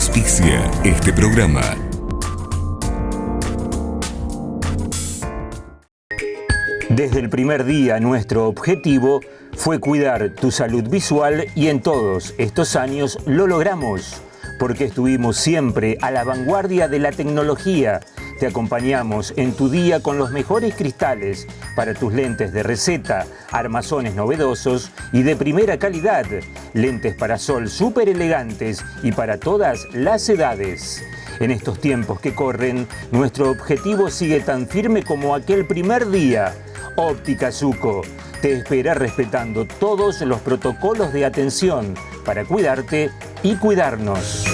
Auspicia este programa. Desde el primer día, nuestro objetivo fue cuidar tu salud visual y en todos estos años lo logramos, porque estuvimos siempre a la vanguardia de la tecnología. Te acompañamos en tu día con los mejores cristales para tus lentes de receta, armazones novedosos y de primera calidad, lentes para sol súper elegantes y para todas las edades. En estos tiempos que corren, nuestro objetivo sigue tan firme como aquel primer día. Óptica Zucco te espera respetando todos los protocolos de atención para cuidarte y cuidarnos.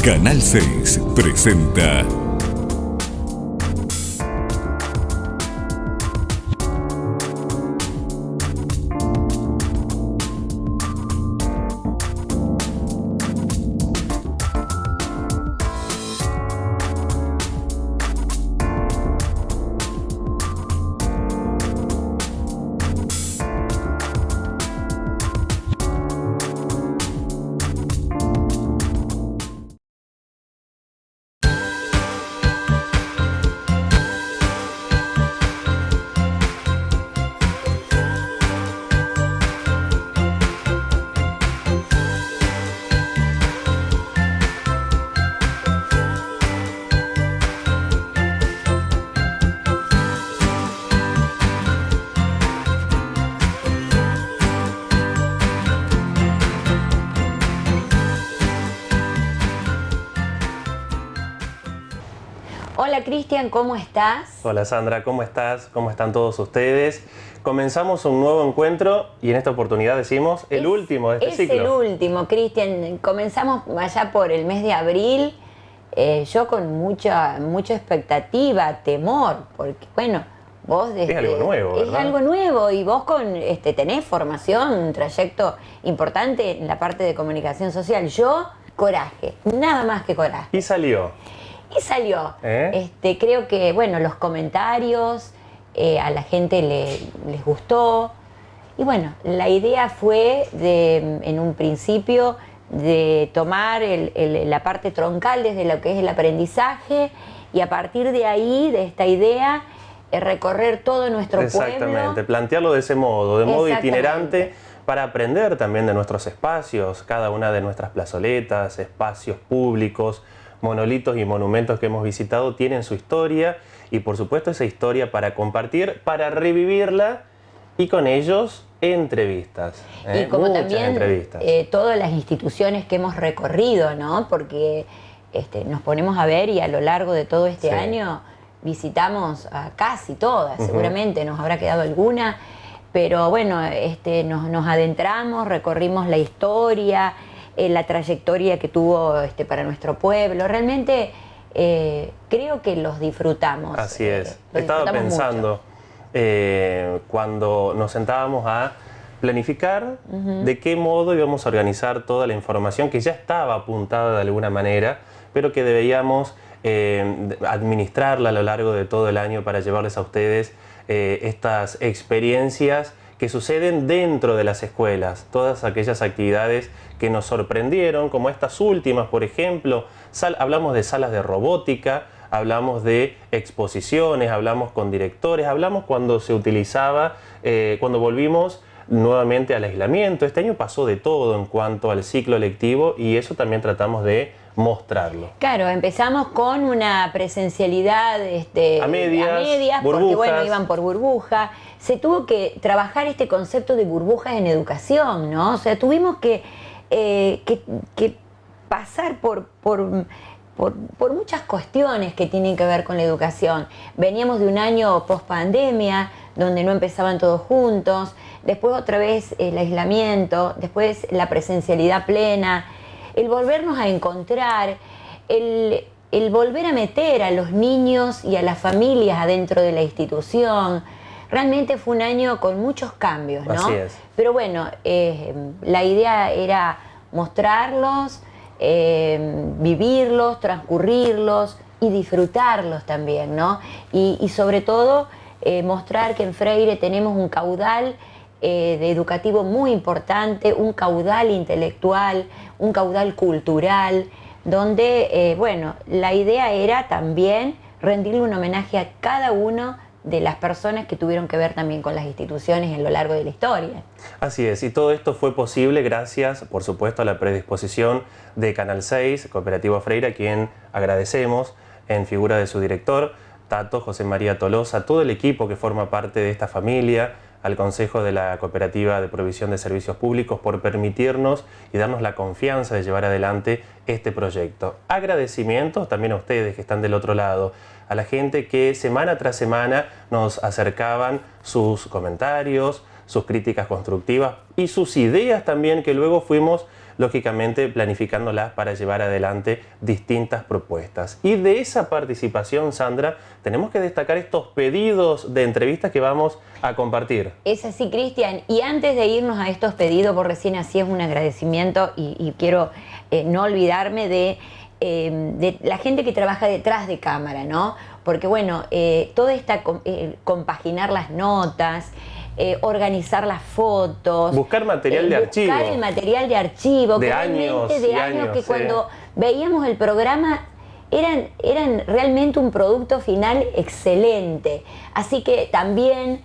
Canal 6 presenta Hola Cristian, ¿cómo estás? Hola Sandra, ¿cómo estás? ¿Cómo están todos ustedes? Comenzamos un nuevo encuentro y en esta oportunidad decimos el último de este ciclo. Es el último, Cristian. Comenzamos allá por el mes de abril, yo con mucha expectativa, temor, porque bueno, vos... es algo nuevo, ¿verdad? Es algo nuevo y vos tenés formación, un trayecto importante en la parte de comunicación social. Yo, coraje, nada más que coraje. Y salió. Y salió. Creo que, bueno, los comentarios a la gente les gustó. Y bueno, la idea fue, en un principio, de tomar la parte troncal desde lo que es el aprendizaje y a partir de ahí, de esta idea, recorrer todo nuestro pueblo. Exactamente, plantearlo de ese modo, de modo itinerante, para aprender también de nuestros espacios, cada una de nuestras plazoletas, espacios públicos, monolitos y monumentos que hemos visitado tienen su historia y por supuesto esa historia para compartir, para revivirla y con ellos entrevistas. Y como muchas también entrevistas. Todas las instituciones que hemos recorrido, ¿no? Porque nos ponemos a ver y a lo largo de todo este año visitamos a casi todas, seguramente nos habrá quedado alguna, pero bueno, nos adentramos, recorrimos la historia, la trayectoria que tuvo para nuestro pueblo. Realmente creo que los disfrutamos. Así es. Estaba pensando cuando nos sentábamos a planificar de qué modo íbamos a organizar toda la información que ya estaba apuntada de alguna manera, pero que debíamos administrarla a lo largo de todo el año para llevarles a ustedes estas experiencias que suceden dentro de las escuelas, todas aquellas actividades que nos sorprendieron, como estas últimas, por ejemplo, hablamos de salas de robótica, hablamos de exposiciones, hablamos con directores, hablamos cuando se utilizaba, cuando volvimos nuevamente al aislamiento. Este año pasó de todo en cuanto al ciclo lectivo y eso también tratamos de mostrarlo. Claro, empezamos con una presencialidad a medias, porque bueno, iban por burbuja. Se tuvo que trabajar este concepto de burbujas en educación, ¿no? O sea, tuvimos que pasar por muchas cuestiones que tienen que ver con la educación. Veníamos de un año post-pandemia, donde no empezaban todos juntos, después otra vez el aislamiento, después la presencialidad plena, el volvernos a encontrar, el volver a meter a los niños y a las familias adentro de la institución. Realmente fue un año con muchos cambios, ¿no? Así es. Pero bueno, la idea era mostrarlos, vivirlos, transcurrirlos y disfrutarlos también, ¿no? Y sobre todo mostrar que en Freire tenemos un caudal educativo muy importante, un caudal intelectual, un caudal cultural, donde, bueno, la idea era también rendirle un homenaje a cada uno de las personas que tuvieron que ver también con las instituciones a lo largo de la historia. Así es, y todo esto fue posible gracias, por supuesto, a la predisposición de Canal 6, Cooperativa Freire, a quien agradecemos en figura de su director, Tato José María Tolosa, todo el equipo que forma parte de esta familia, al Consejo de la Cooperativa de Provisión de Servicios Públicos por permitirnos y darnos la confianza de llevar adelante este proyecto. Agradecimientos también a ustedes que están del otro lado, a la gente que semana tras semana nos acercaban sus comentarios, sus críticas constructivas y sus ideas también, que luego fuimos lógicamente planificándolas para llevar adelante distintas propuestas. Y de esa participación, Sandra, tenemos que destacar estos pedidos de entrevistas que vamos a compartir. Es así, Cristian. Y antes de irnos a estos pedidos, vos recién hacías un agradecimiento y quiero no olvidarme de la gente que trabaja detrás de cámara, ¿no? Porque bueno, toda esta compaginar las notas, organizar las fotos, buscar material de archivo, buscar el material de archivo, de que años, realmente de años que cuando veíamos el programa eran realmente un producto final excelente. Así que también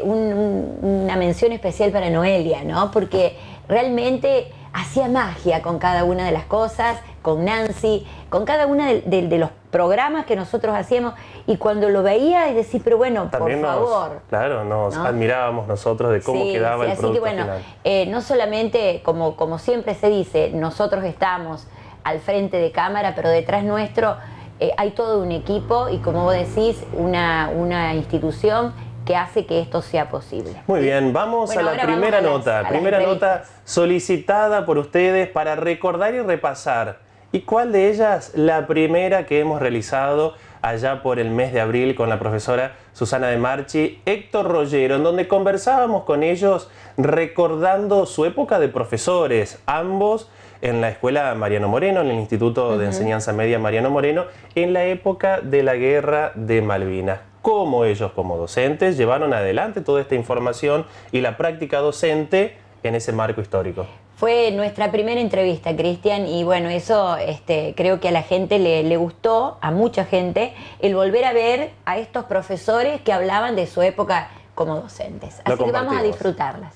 una mención especial para Noelia, ¿no? Porque realmente hacía magia con cada una de las cosas, con Nancy, con cada uno de los programas que nosotros hacíamos, y cuando lo veía y decía, pero bueno, también por favor. Claro, nos admirábamos nosotros de cómo quedaba el producto así que bueno, final. No solamente, como siempre se dice, nosotros estamos al frente de cámara, pero detrás nuestro hay todo un equipo y, como vos decís, una institución que hace que esto sea posible. Muy bien, vamos a la primera nota. Primera nota solicitada por ustedes para recordar y repasar. ¿Y cuál de ellas? La primera que hemos realizado allá por el mes de abril con la profesora Susana de Marchi, Héctor Rollero, en donde conversábamos con ellos recordando su época de profesores, ambos en la Escuela Mariano Moreno, en el Instituto de Enseñanza Media Mariano Moreno, en la época de la Guerra de Malvinas. Cómo ellos, como docentes, llevaron adelante toda esta información y la práctica docente en ese marco histórico. Fue nuestra primera entrevista, Cristian, y bueno, eso creo que a la gente le gustó, a mucha gente, el volver a ver a estos profesores que hablaban de su época como docentes. Así que vamos a disfrutarlas.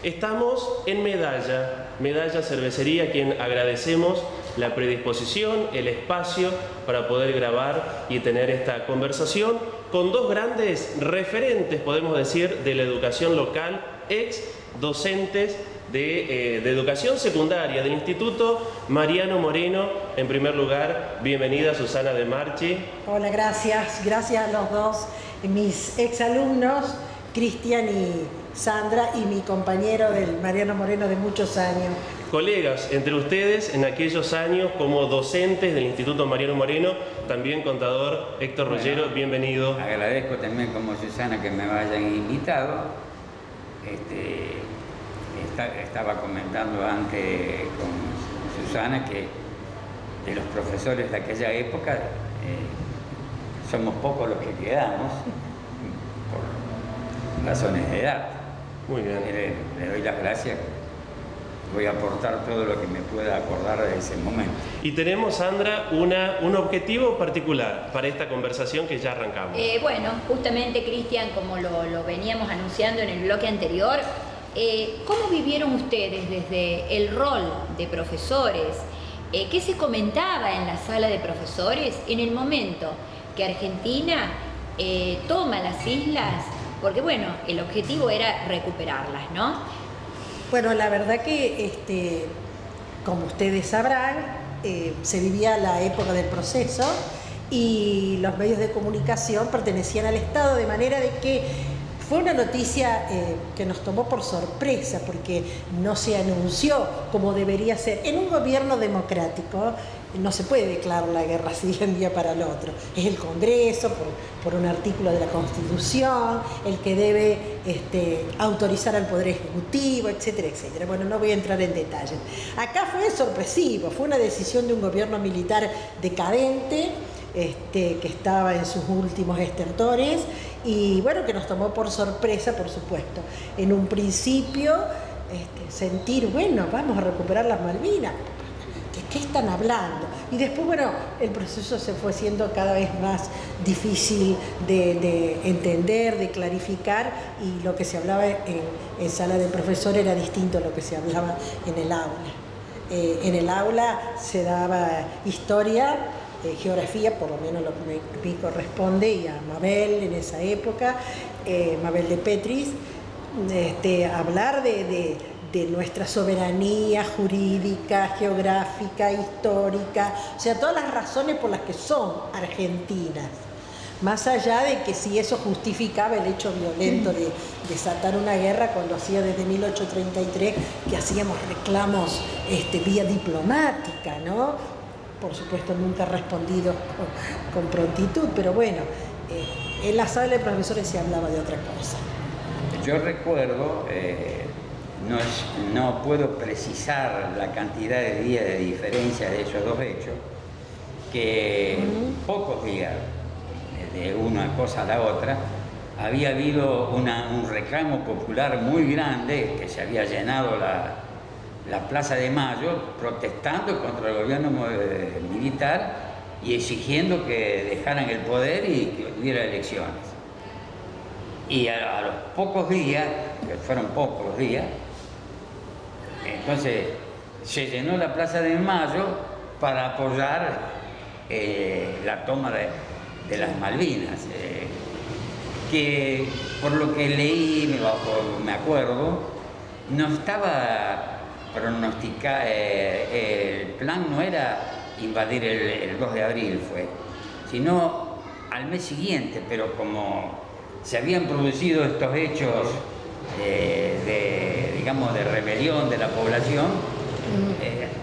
Estamos en Medalla Cervecería, a quien agradecemos la predisposición, el espacio para poder grabar y tener esta conversación con dos grandes referentes, podemos decir, de la educación local, ex docentes de educación secundaria del Instituto Mariano Moreno. En primer lugar, bienvenida Susana de Marchi. Hola, gracias a los dos, mis exalumnos, Cristian y Sandra, y mi compañero del Mariano Moreno de muchos años. Colegas entre ustedes en aquellos años como docentes del Instituto Mariano Moreno, también contador Héctor Rollero, bienvenido. Agradezco también como Susana que me hayan invitado. Estaba comentando antes con Susana que de los profesores de aquella época somos pocos los que quedamos por razones de edad. Muy bien. Le doy las gracias. Voy a aportar todo lo que me pueda acordar de ese momento. Y tenemos, Sandra, un objetivo particular para esta conversación que ya arrancamos. Bueno, justamente, Cristian, como lo veníamos anunciando en el bloque anterior, ¿cómo vivieron ustedes desde el rol de profesores? ¿Qué se comentaba en la sala de profesores en el momento que Argentina toma las islas? Porque, bueno, el objetivo era recuperarlas, ¿no? Bueno, la verdad que, como ustedes sabrán, se vivía la época del proceso y los medios de comunicación pertenecían al Estado, de manera de que fue una noticia que nos tomó por sorpresa, porque no se anunció como debería ser. En un gobierno democrático no se puede declarar la guerra así de un día para el otro. Es el Congreso, por un artículo de la Constitución, el que debe autorizar al Poder Ejecutivo, etcétera, etcétera. Bueno, no voy a entrar en detalles. Acá fue sorpresivo, fue una decisión de un gobierno militar decadente, que estaba en sus últimos estertores y bueno, que nos tomó por sorpresa, por supuesto. En un principio, sentir, bueno, vamos a recuperar las Malvinas. ¿De qué están hablando? Y después, bueno, el proceso se fue haciendo cada vez más difícil de entender, de clarificar, y lo que se hablaba en sala de profesor era distinto a lo que se hablaba en el aula. En el aula se daba historia, geografía, por lo menos lo que me corresponde, y a Mabel en esa época, Mabel de Petris, hablar de nuestra soberanía jurídica, geográfica, histórica, o sea, todas las razones por las que son argentinas. Más allá de que si eso justificaba el hecho violento de desatar una guerra, cuando hacía desde 1833 que hacíamos reclamos vía diplomática, ¿no? Por supuesto nunca respondido con prontitud, pero bueno, en la sala de profesores se hablaba de otra cosa. Yo recuerdo, no puedo precisar la cantidad de días de diferencia de esos dos hechos, que pocos días de una cosa a la otra había habido un reclamo popular muy grande, que se había llenado la Plaza de Mayo protestando contra el gobierno militar y exigiendo que dejaran el poder y que hubiera elecciones. Y a los pocos días, que fueron pocos los días, entonces se llenó la Plaza de Mayo para apoyar la toma de las Malvinas, que por lo que leí, me acuerdo, no estaba pronosticado, el plan no era invadir el 2 de abril, sino al mes siguiente, pero como se habían producido estos hechos de rebelión de la población,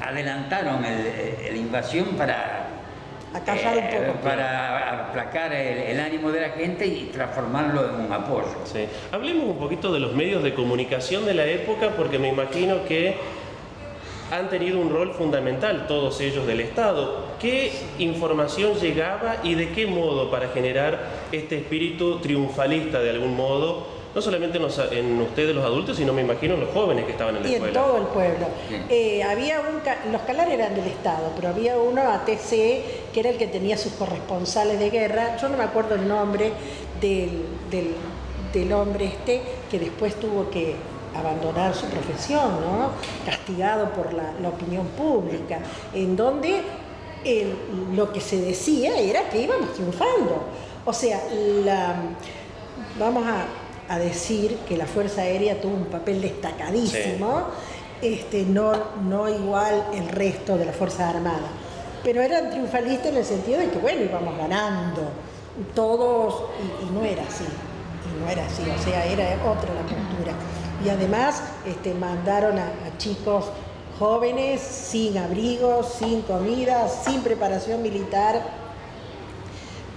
adelantaron la invasión para acallar un poco, para aplacar el ánimo de la gente y transformarlo en un apoyo. Sí. Hablemos un poquito de los medios de comunicación de la época, porque me imagino que han tenido un rol fundamental todos ellos del Estado. ¿Qué información llegaba y de qué modo para generar este espíritu triunfalista de algún modo? No solamente en ustedes los adultos, sino me imagino en los jóvenes que estaban en la escuela. Y en todo el pueblo. Había los Calar eran del Estado, pero había uno, ATC, que era el que tenía sus corresponsales de guerra. Yo no me acuerdo el nombre del hombre que después tuvo que abandonar su profesión, ¿no? Castigado por la opinión pública, en donde lo que se decía era que íbamos triunfando. O sea, vamos a decir que la Fuerza Aérea tuvo un papel destacadísimo, sí. No igual el resto de la Fuerza Armada, pero eran triunfalistas en el sentido de que, bueno, íbamos ganando todos, y no era así, o sea, era otra la postura. Y además mandaron a chicos jóvenes sin abrigo, sin comida, sin preparación militar.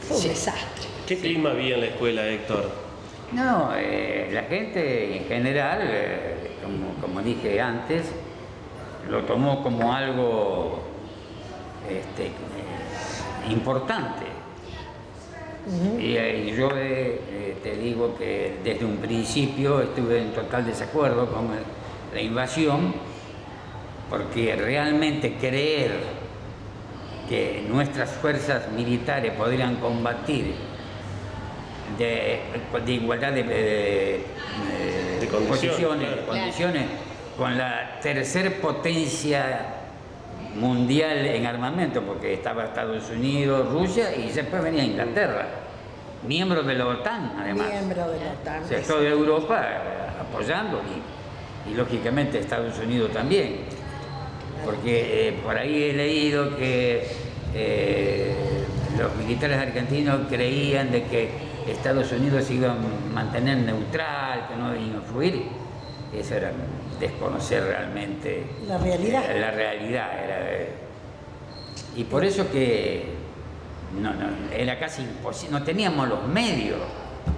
Fue un desastre. ¿Qué clima había en la escuela, Héctor? No, la gente en general, como dije antes, lo tomó como algo importante. Y yo te digo que desde un principio estuve en total desacuerdo con la invasión, porque realmente creer que nuestras fuerzas militares podrían combatir de igualdad de condiciones con la tercer potencia mundial en armamento, porque estaba Estados Unidos, Rusia y después venía Inglaterra, miembro de la OTAN además. Miembro de la OTAN. O sea, toda Europa apoyando y lógicamente Estados Unidos también, porque por ahí he leído que los militares argentinos creían de que Estados Unidos se iba a mantener neutral, que no iba a influir. Eso era desconocer realmente la realidad. La realidad y por eso que no, era casi imposible, no teníamos los medios.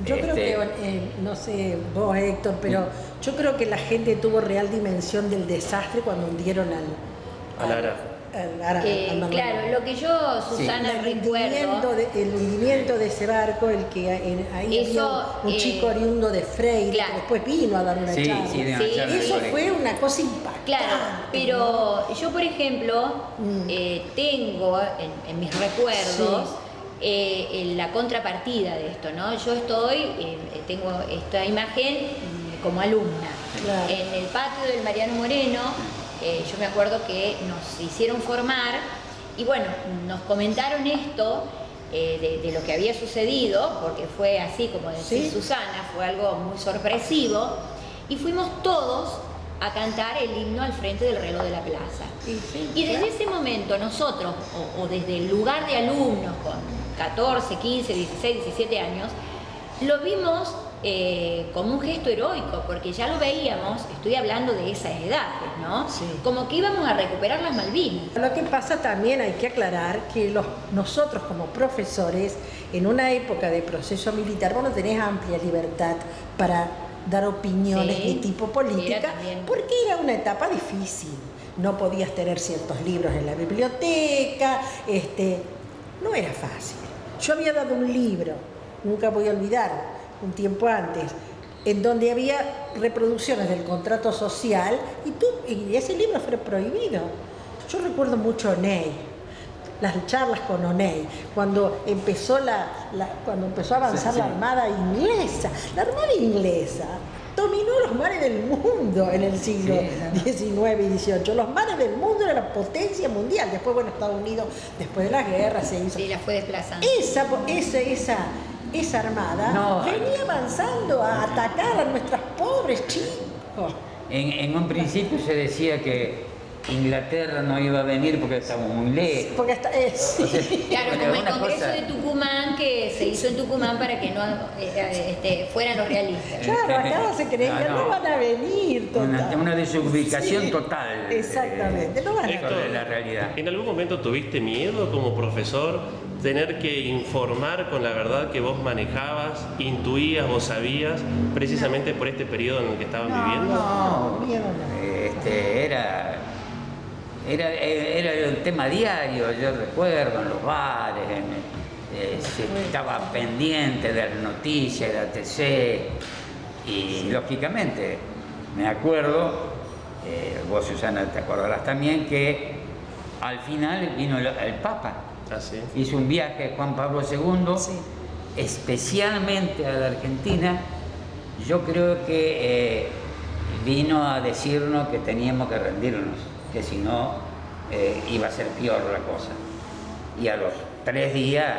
Yo creo que, no sé vos, Héctor, pero yo creo que la gente tuvo real dimensión del desastre cuando hundieron al ARA. al claro, lo que yo, Susana, recuerdo... El hundimiento de ese barco, el que ahí eso, había un chico oriundo de Freire, claro. que después vino a dar una charla. Eso fue una cosa impactante. Claro, pero yo, por ejemplo, tengo en mis recuerdos la contrapartida de esto, ¿no? Yo tengo esta imagen como alumna. Claro. En el patio del Mariano Moreno, yo me acuerdo que nos hicieron formar y bueno, nos comentaron esto de lo que había sucedido, porque fue así como decía Susana, fue algo muy sorpresivo, y fuimos todos a cantar el himno al frente del reloj de la plaza. Y desde ese momento nosotros, o desde el lugar de alumnos con 14, 15, 16, 17 años, lo vimos como un gesto heroico, porque ya lo veíamos, estoy hablando de esas edades, ¿no? Sí. Como que íbamos a recuperar las Malvinas. Lo que pasa también, hay que aclarar que nosotros como profesores, en una época de proceso militar, vos no tenés amplia libertad para dar opiniones de tipo política, porque era una etapa difícil. No podías tener ciertos libros en la biblioteca, no era fácil. Yo había dado un libro, nunca voy a olvidar, un tiempo antes, en donde había reproducciones del contrato social y ese libro fue prohibido. Yo recuerdo mucho a Oney, las charlas con Oney, cuando empezó cuando empezó a avanzar la Armada Inglesa. La Armada Inglesa dominó los mares del mundo en el siglo XIX y XVIII. Los mares del mundo eran la potencia mundial. Después, bueno, Estados Unidos, después de la guerra, se hizo. Sí, la fue desplazando. Esa armada venía avanzando a atacar a nuestros pobres chicos. En un principio se decía que Inglaterra no iba a venir porque estábamos muy lejos. Porque Claro, como el Congreso de Tucumán, que se hizo en Tucumán para que no fueran los realistas. Claro, acá se creía que no van a venir. Una desubicación total. Exactamente, no van a venir. Héctor, La realidad. ¿En algún momento tuviste miedo como profesor tener que informar con la verdad que vos manejabas, intuías o sabías, precisamente por este periodo en el que estaban viviendo? No, miedo no. Era el tema diario, yo recuerdo, en los bares, se estaba pendiente de las noticias, de la TC, y lógicamente me acuerdo, vos Susana te acordarás también, que al final vino el Papa. Hizo un viaje Juan Pablo II, especialmente a la Argentina. Yo creo que vino a decirnos que teníamos que rendirnos, que si no iba a ser peor la cosa. Y a los 3 días,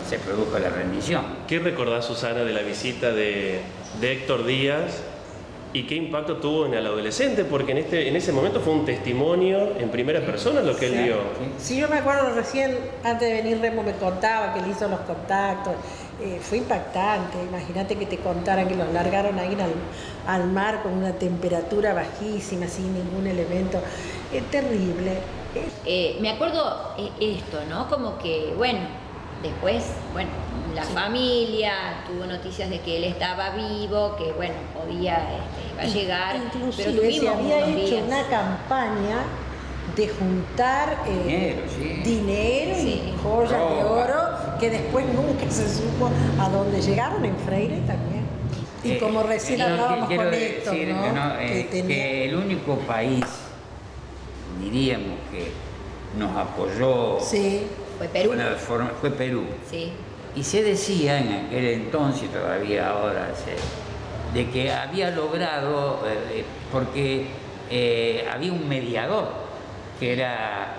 se produjo la rendición. ¿Qué recordás, Susana, de la visita de Héctor Díaz y qué impacto tuvo en el adolescente? Porque en ese momento fue un testimonio en primera persona lo que él dio. Sí, yo me acuerdo recién, antes de venir Remo me contaba que él hizo los contactos. Fue impactante. Imagínate que te contaran que los largaron ahí al mar con una temperatura bajísima, sin ningún elemento. Es terrible. Me acuerdo esto, ¿no? Como que, después, la familia tuvo noticias de que él estaba vivo, que, podía, iba a llegar. Inclusive pero tuvimos se había unos hecho días. una campaña de juntar dinero y joyas de oro, que después nunca se supo a dónde llegaron, en Freire también. Y como recién hablábamos con Héctor, ¿no? Que el único país, diríamos, que nos apoyó fue Perú. Fue Perú. Sí. Y se decía en aquel entonces, todavía ahora, de que había logrado, porque había un mediador, que era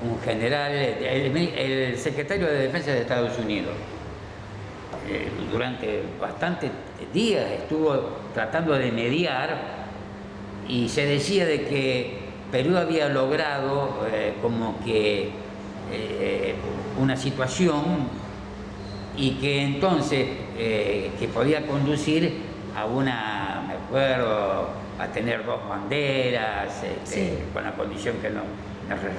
un general, el secretario de Defensa de Estados Unidos. Durante bastantes días estuvo tratando de mediar y se decía de que Perú había logrado como que una situación y que entonces que podía conducir a me acuerdo, a tener 2 banderas, con la condición que no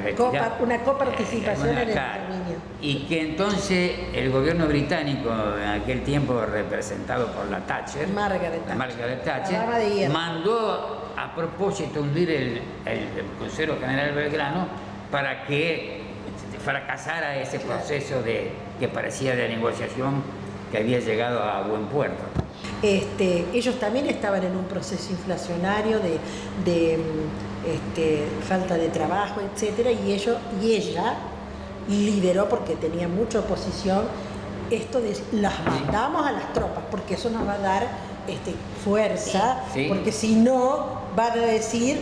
retirara. Una coparticipación en el dominio. Y que entonces el gobierno británico, en aquel tiempo representado por la Thatcher, Margaret Thatcher, mandó a propósito hundir el crucero General Belgrano para que fracasara ese proceso que parecía de negociación que había llegado a buen puerto. Ellos también estaban en un proceso inflacionario de falta de trabajo, etcétera, y ella lideró, porque tenía mucha oposición, esto de las mandamos a las tropas, porque eso nos va a dar fuerza, Sí. porque si no van a decir,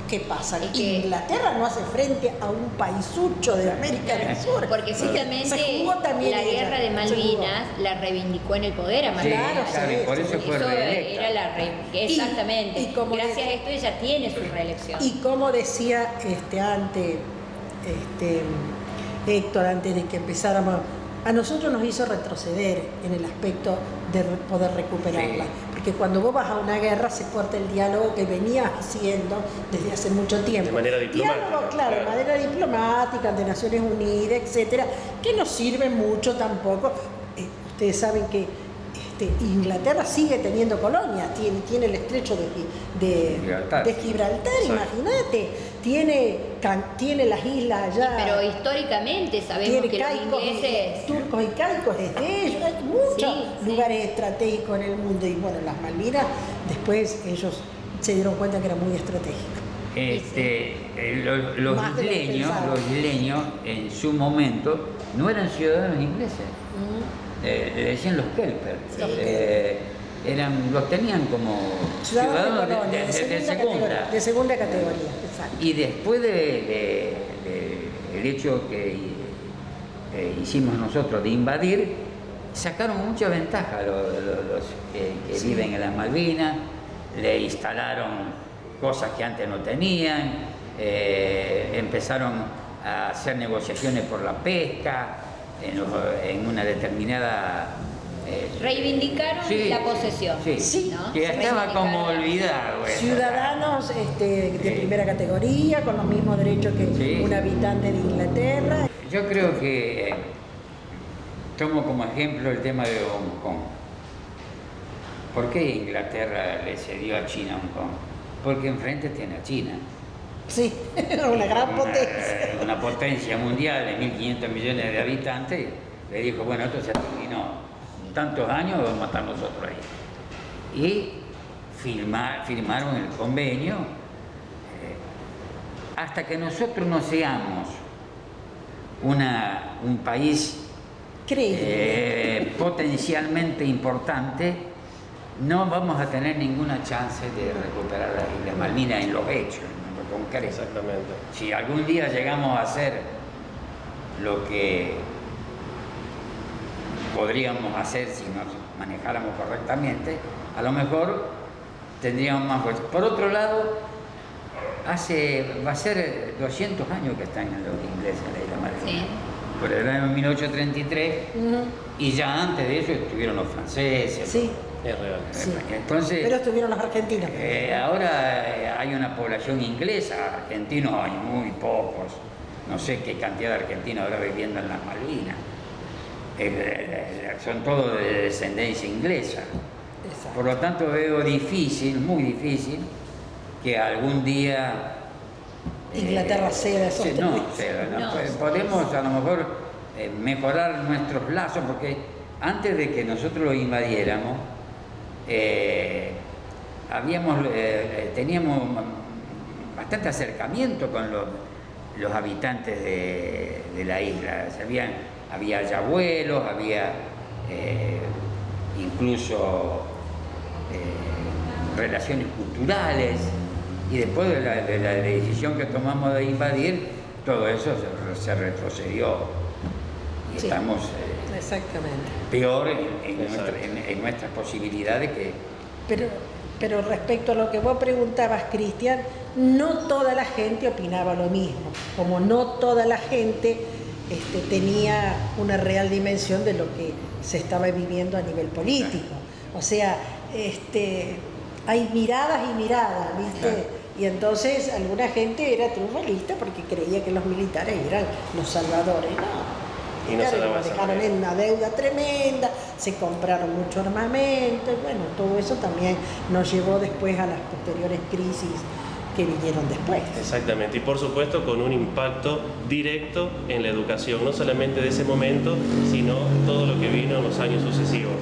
¿qué pasa? Es que Inglaterra no hace frente a un paisucho de América del Sur. Porque justamente Se jugó también la ella, guerra de se jugó. Malvinas la reivindicó en el poder a Sí, Malvinas. Claro, y sí, por eso fue Eso reelecta. era exactamente. Y como Gracias a esto ella tiene su reelección. Y como decía Héctor, antes de que empezáramos, a nosotros nos hizo retroceder en el aspecto de poder recuperarla. Sí. Porque cuando vos vas a una guerra se corta el diálogo que venías haciendo desde hace mucho tiempo. De manera diplomática. Diálogo, claro, de manera diplomática, ante Naciones Unidas, etcétera, que no sirve mucho tampoco. Ustedes saben que Inglaterra sigue teniendo colonias, tiene el estrecho de Gibraltar, imagínate, tiene las islas allá. Pero históricamente sabemos Tiene que los caicos, ingleses... turcos y caicos es de ellos, hay muchos Sí. lugares estratégicos en el mundo, y bueno, las Malvinas, después ellos se dieron cuenta que era muy estratégico. Los Más de lo que pensaban. isleños en su momento no eran ciudadanos ingleses. Le decían los Kelper. Los tenían como Ciudadanos de ciudadanos colonia, de segunda categoría, exacto. Y después del hecho que hicimos nosotros de invadir, sacaron mucha ventaja los que viven en las Malvinas, le instalaron cosas que antes no tenían, empezaron a hacer negociaciones por la pesca en una determinada... reivindicaron sí, la posesión. sí, ¿no? que estaba Reivindicaron. como olvidado eso. Ciudadanos de primera categoría, con los mismos derechos que Sí. un habitante de Inglaterra. Yo creo que tomo como ejemplo el tema de Hong Kong. ¿Por qué Inglaterra le cedió a China Hong Kong? Porque enfrente tiene a China. Sí, una gran potencia. Una potencia mundial de 1.500 millones de habitantes. Le dijo, bueno, esto se terminó. Tantos años vamos a estar nosotros ahí. Y firmaron el convenio. Hasta que nosotros no seamos un país potencialmente importante, no vamos a tener ninguna chance de recuperar las Islas Malvinas en los hechos, en lo concreto. Exactamente. Si algún día llegamos a hacer lo que podríamos hacer si nos manejáramos correctamente, a lo mejor tendríamos más fuerza. Por otro lado, va a ser 200 años que están los ingleses en la Isla Malvinas. Sí. Por el año 1833, y ya antes de eso estuvieron los franceses. Sí, Es real. sí. Entonces, Pero estuvieron los argentinos. ahora hay una población inglesa, argentinos hay muy pocos, no sé qué cantidad de argentinos ahora viviendo en las Malvinas. Son todos de descendencia inglesa. Exacto. Por lo tanto veo difícil, muy difícil, que algún día Inglaterra ceda esos no, territorios. ceda, no. No. Podemos a lo mejor mejorar nuestros lazos, porque antes de que nosotros lo invadiéramos, teníamos bastante acercamiento con los habitantes de la isla. Había ya vuelos, había incluso relaciones culturales, y después de la decisión que tomamos de invadir, todo eso se retrocedió y Sí. estamos Exactamente. peor en nuestras posibilidades que... Pero respecto a lo que vos preguntabas, Cristian, no toda la gente opinaba lo mismo, como no toda la gente tenía una real dimensión de lo que se estaba viviendo a nivel político. O sea, hay miradas y miradas, ¿viste? Claro. Y entonces alguna gente era triunfalista porque creía que los militares eran los salvadores. No, Y no se claro, daba nos esa dejaron manera. en una deuda tremenda, se compraron mucho armamento, y bueno, todo eso también nos llevó después a las posteriores crisis que vinieron después. Exactamente, y por supuesto con un impacto directo en la educación, no solamente de ese momento, sino todo lo que vino en los años sucesivos.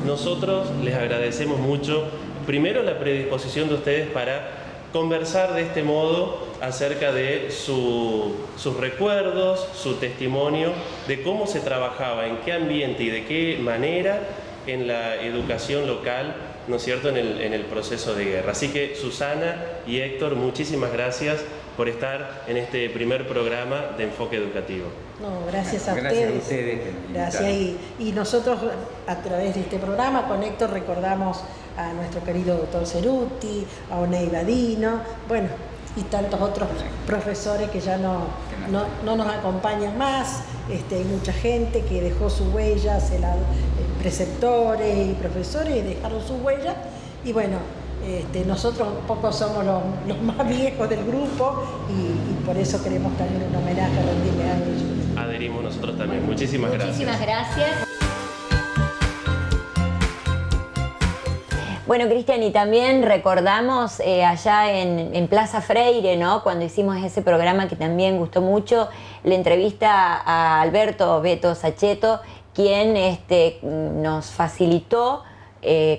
Nosotros les agradecemos mucho, primero la predisposición de ustedes para conversar de este modo acerca de sus recuerdos, su testimonio, de cómo se trabajaba, en qué ambiente y de qué manera en la educación local, ¿no es cierto?, en el proceso de guerra. Así que Susana y Héctor, muchísimas gracias por estar en este primer programa de Enfoque Educativo. No, gracias a Gracias a ustedes. ustedes que nos Gracias. Y nosotros a través de este programa con Héctor recordamos a nuestro querido doctor Ceruti, a Oney Badino, bueno, y tantos otros profesores que ya no nos acompañan más. Hay mucha gente que dejó su huella, preceptores y profesores dejaron su huella, y bueno, nosotros un poco somos los más viejos del grupo, y por eso queremos también un homenaje a rendirle a ellos. Adherimos nosotros también. Muchísimas gracias. Muchísimas gracias. Bueno, Cristian, y también recordamos allá en Plaza Freire, ¿no?, cuando hicimos ese programa que también gustó mucho, la entrevista a Alberto Beto Saccheto, quien nos facilitó,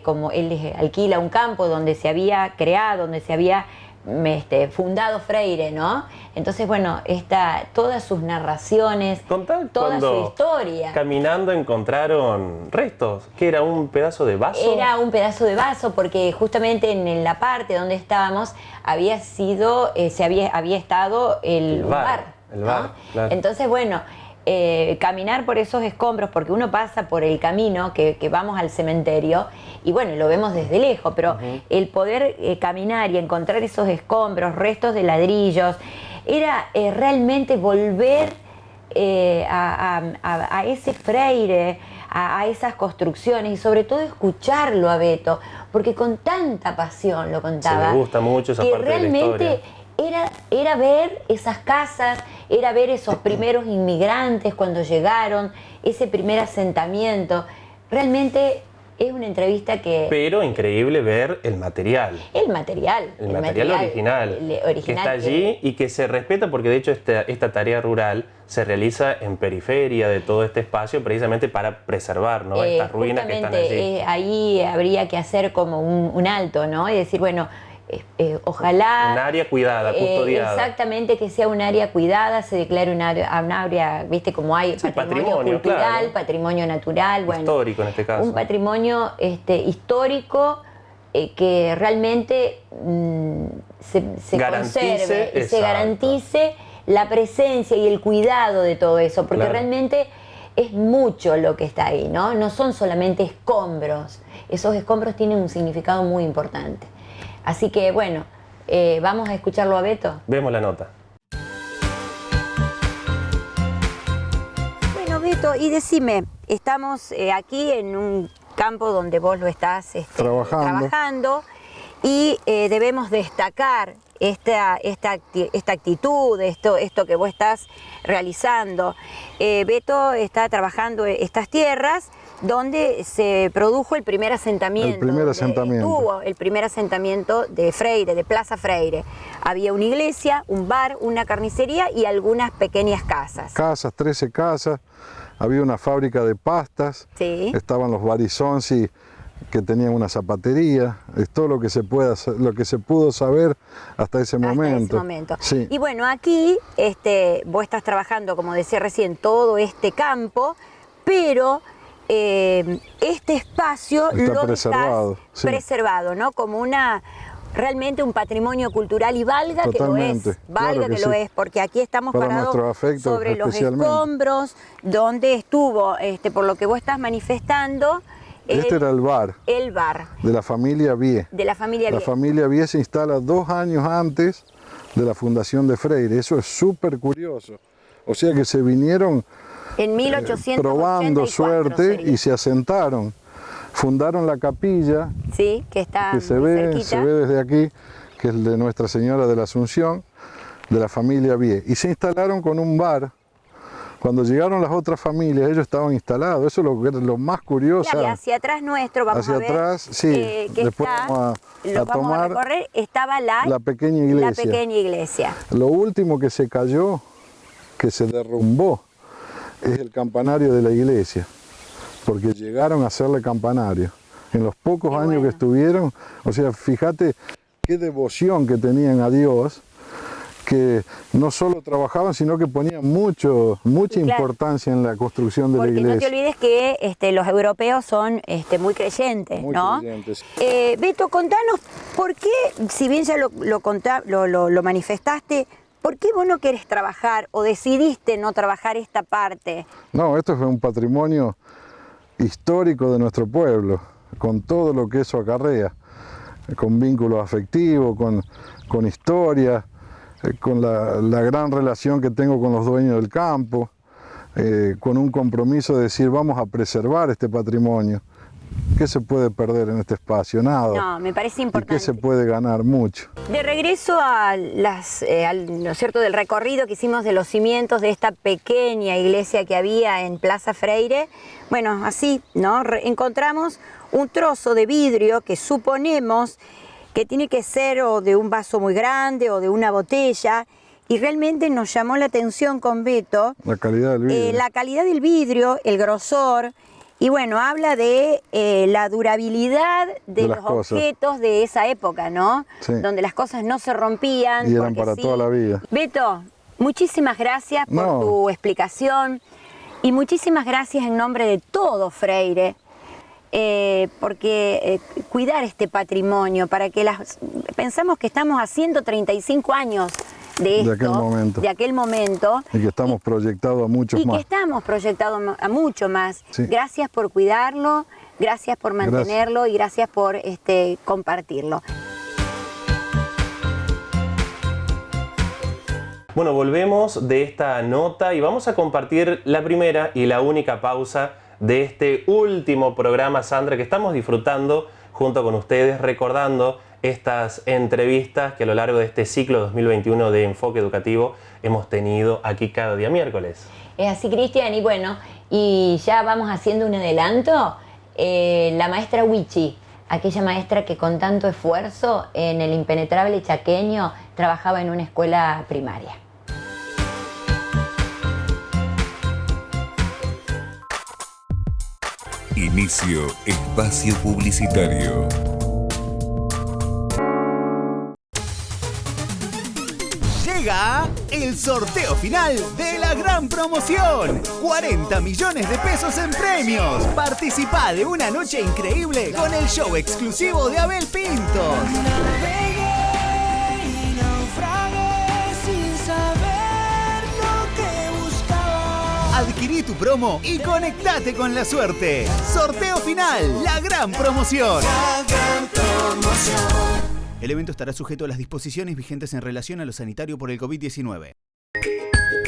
como él alquila un campo donde se había creado, donde se había fundado Freire, ¿no? Entonces, bueno, todas sus narraciones, Contá toda su cuando historia. caminando encontraron restos, que era un pedazo de vaso. Era un pedazo de vaso, porque justamente en la parte donde estábamos había estado el bar. El ¿no? bar, claro. Entonces, bueno, caminar por esos escombros, porque uno pasa por el camino que vamos al cementerio y bueno, lo vemos desde lejos, pero el poder caminar y encontrar esos escombros, restos de ladrillos, era realmente volver a ese Freire, a esas construcciones, y sobre todo escucharlo a Beto, porque con tanta pasión lo contaba. Sí, me gusta mucho esa que parte de la realmente historia. era ver esas casas, era ver esos primeros inmigrantes cuando llegaron, ese primer asentamiento. Realmente es una entrevista que... Pero increíble ver el material. El material Original, que está allí y que se respeta, porque de hecho esta tarea rural se realiza en periferia de todo este espacio precisamente para preservar, ¿no?, estas ruinas que están allí. Ahí habría que hacer como un alto, ¿no? Y decir, bueno, ojalá... Un área cuidada, custodiada. Exactamente, que sea un área cuidada, se declare un área, viste, como hay Sí, patrimonio cultural, claro. patrimonio natural, bueno, Histórico en este caso. un patrimonio histórico que realmente se Garantice, conserve y se exacto. garantice la presencia y el cuidado de todo eso, porque Claro. realmente es mucho lo que está ahí, ¿no? No son solamente escombros, esos escombros tienen un significado muy importante. Así que bueno, vamos a escucharlo a Beto. Vemos la nota. Bueno, Beto, y decime, estamos aquí en un campo donde vos lo estás trabajando y debemos destacar esta actitud, esto que vos estás realizando. Beto está trabajando estas tierras donde se produjo el primer asentamiento. Tuvo el primer asentamiento de Freire, de Plaza Freire. Había una iglesia, un bar, una carnicería y algunas pequeñas casas. 13 casas, había una fábrica de pastas, Sí. estaban los Barisonzi que tenían una zapatería, es todo lo que se pudo saber hasta ese momento. Sí. Y bueno, aquí vos estás trabajando, como decía recién, todo este campo, pero este espacio Está lo preservado, dejás sí. preservado, ¿no? Como realmente un patrimonio cultural, y valga Totalmente, valga claro que lo sí. es, porque aquí estamos Para parados nuestro afecto, sobre los especialmente. escombros donde estuvo, por lo que vos estás manifestando, Este era el bar el bar de la familia Vie. de la familia La Vie. familia Vie se instala 2 años antes de la fundación de Freire, eso es súper curioso. O sea que se vinieron En 1884 probando suerte sería. y se asentaron. Fundaron la capilla, Sí, que está que se muy ve cerquita. desde aquí, que es el de Nuestra Señora de la Asunción, de la familia Vie. Y se instalaron con un bar Cuando llegaron las otras familias, ellos estaban instalados. Eso es lo más curioso. Y hacia atrás nuestro, vamos hacia a ver. atrás, sí. Que Después está, vamos a recorrer, estaba la pequeña iglesia. La pequeña iglesia. Lo último que se cayó, que se derrumbó, es el campanario de la iglesia, porque llegaron a hacerle campanario. En los pocos años que estuvieron, o sea, fíjate qué devoción que tenían a Dios, que no solo trabajaban, sino que ponían mucha importancia en la construcción de la iglesia. Porque no te olvides que los europeos son muy creyentes, ¿no? Muy creyentes. Beto, contanos, ¿por qué, si bien ya lo manifestaste, por qué vos no querés trabajar o decidiste no trabajar esta parte? No, esto es un patrimonio histórico de nuestro pueblo, con todo lo que eso acarrea, con vínculos afectivos, con historia, con la gran relación que tengo con los dueños del campo, con un compromiso de decir vamos a preservar este patrimonio. ¿Qué se puede perder en este espacio? Nada. No, me parece importante. ¿Y qué se puede ganar? Mucho. De regreso ¿no es cierto?, del recorrido que hicimos de los cimientos de esta pequeña iglesia que había en Plaza Freire, bueno, así, ¿no? Encontramos un trozo de vidrio que suponemos que tiene que ser o de un vaso muy grande o de una botella, y realmente nos llamó la atención con Beto la calidad del vidrio, la calidad del vidrio, el grosor, y bueno, habla de la durabilidad de los objetos de esa época, ¿no? Sí. Donde las cosas no se rompían. Y eran para toda la vida. Beto, muchísimas gracias por tu explicación, y muchísimas gracias en nombre de todo Freire, porque cuidar este patrimonio, para que pensamos que estamos a 135 años de esto, de aquel momento, y que estamos proyectados a muchos más. Y que estamos proyectados a mucho más. Sí. Gracias por cuidarlo, gracias por mantenerlo y gracias por compartirlo. Bueno, volvemos de esta nota y vamos a compartir la primera y la única pausa de este último programa, Sandra, que estamos disfrutando junto con ustedes, recordando estas entrevistas que a lo largo de este ciclo 2021 de Enfoque Educativo hemos tenido aquí cada día miércoles. Es así, Cristian, y bueno, y ya vamos haciendo un adelanto. La maestra Wichi, aquella maestra que con tanto esfuerzo en el impenetrable chaqueño trabajaba en una escuela primaria. Inicio espacio publicitario. Llega el sorteo final de la gran promoción. 40 millones de pesos en premios. Participá de una noche increíble con el show exclusivo de Abel Pintos. Adquirí tu promo y conectate con la suerte. Sorteo final, la gran promoción. La gran promoción. El evento estará sujeto a las disposiciones vigentes en relación a lo sanitario por el COVID-19.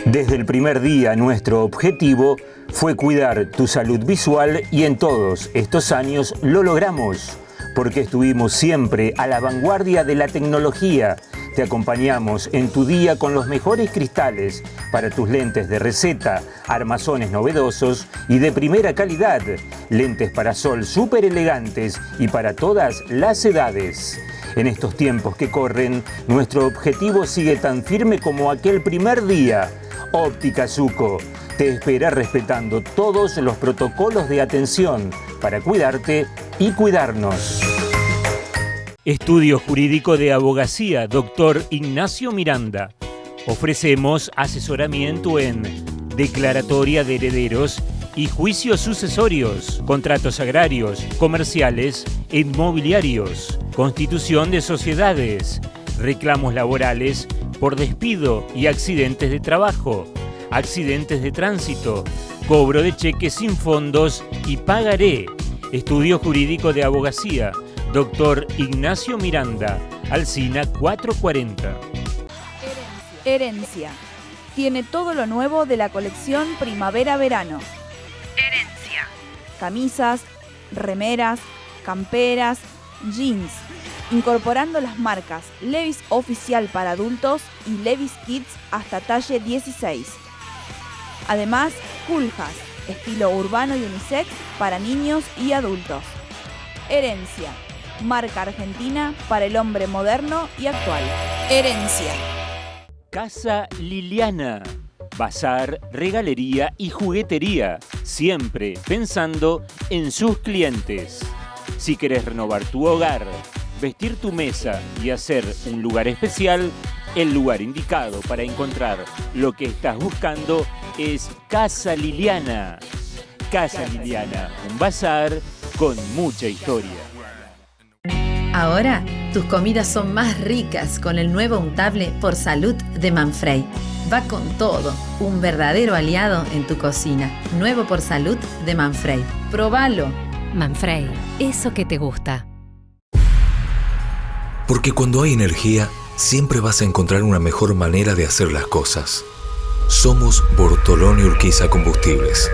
Desde el primer día, nuestro objetivo fue cuidar tu salud visual, y en todos estos años lo logramos, porque estuvimos siempre a la vanguardia de la tecnología. Te acompañamos en tu día con los mejores cristales para tus lentes de receta, armazones novedosos y de primera calidad, lentes para sol súper elegantes y para todas las edades. En estos tiempos que corren, nuestro objetivo sigue tan firme como aquel primer día. Óptica Zucco te espera respetando todos los protocolos de atención para cuidarte y cuidarnos. Estudio Jurídico de Abogacía, Dr. Ignacio Miranda. Ofrecemos asesoramiento en declaratoria de herederos y juicios sucesorios, contratos agrarios, comerciales e inmobiliarios, constitución de sociedades, reclamos laborales por despido y accidentes de trabajo, accidentes de tránsito, cobro de cheques sin fondos y pagaré. Estudio Jurídico de Abogacía, Dr. Ignacio Miranda, Alsina 440. Herencia. Tiene todo lo nuevo de la colección Primavera-Verano. Herencia. Camisas, remeras, camperas, jeans, incorporando las marcas Levi's Oficial para adultos y Levi's Kids hasta talle 16. Además, Culjas, estilo urbano y unisex para niños y adultos. Herencia, marca argentina para el hombre moderno y actual. Herencia. Casa Liliana. Bazar, regalería y juguetería, siempre pensando en sus clientes. Si querés renovar tu hogar, vestir tu mesa y hacer un lugar especial, el lugar indicado para encontrar lo que estás buscando es Casa Liliana. Casa Liliana, un bazar con mucha historia. Ahora, tus comidas son más ricas con el nuevo untable Por Salud de Manfrey. Va con todo, un verdadero aliado en tu cocina. Nuevo Por Salud de Manfrey. Probalo. Manfrey, eso que te gusta. Porque cuando hay energía, siempre vas a encontrar una mejor manera de hacer las cosas. Somos Bortolón y Urquiza Combustibles,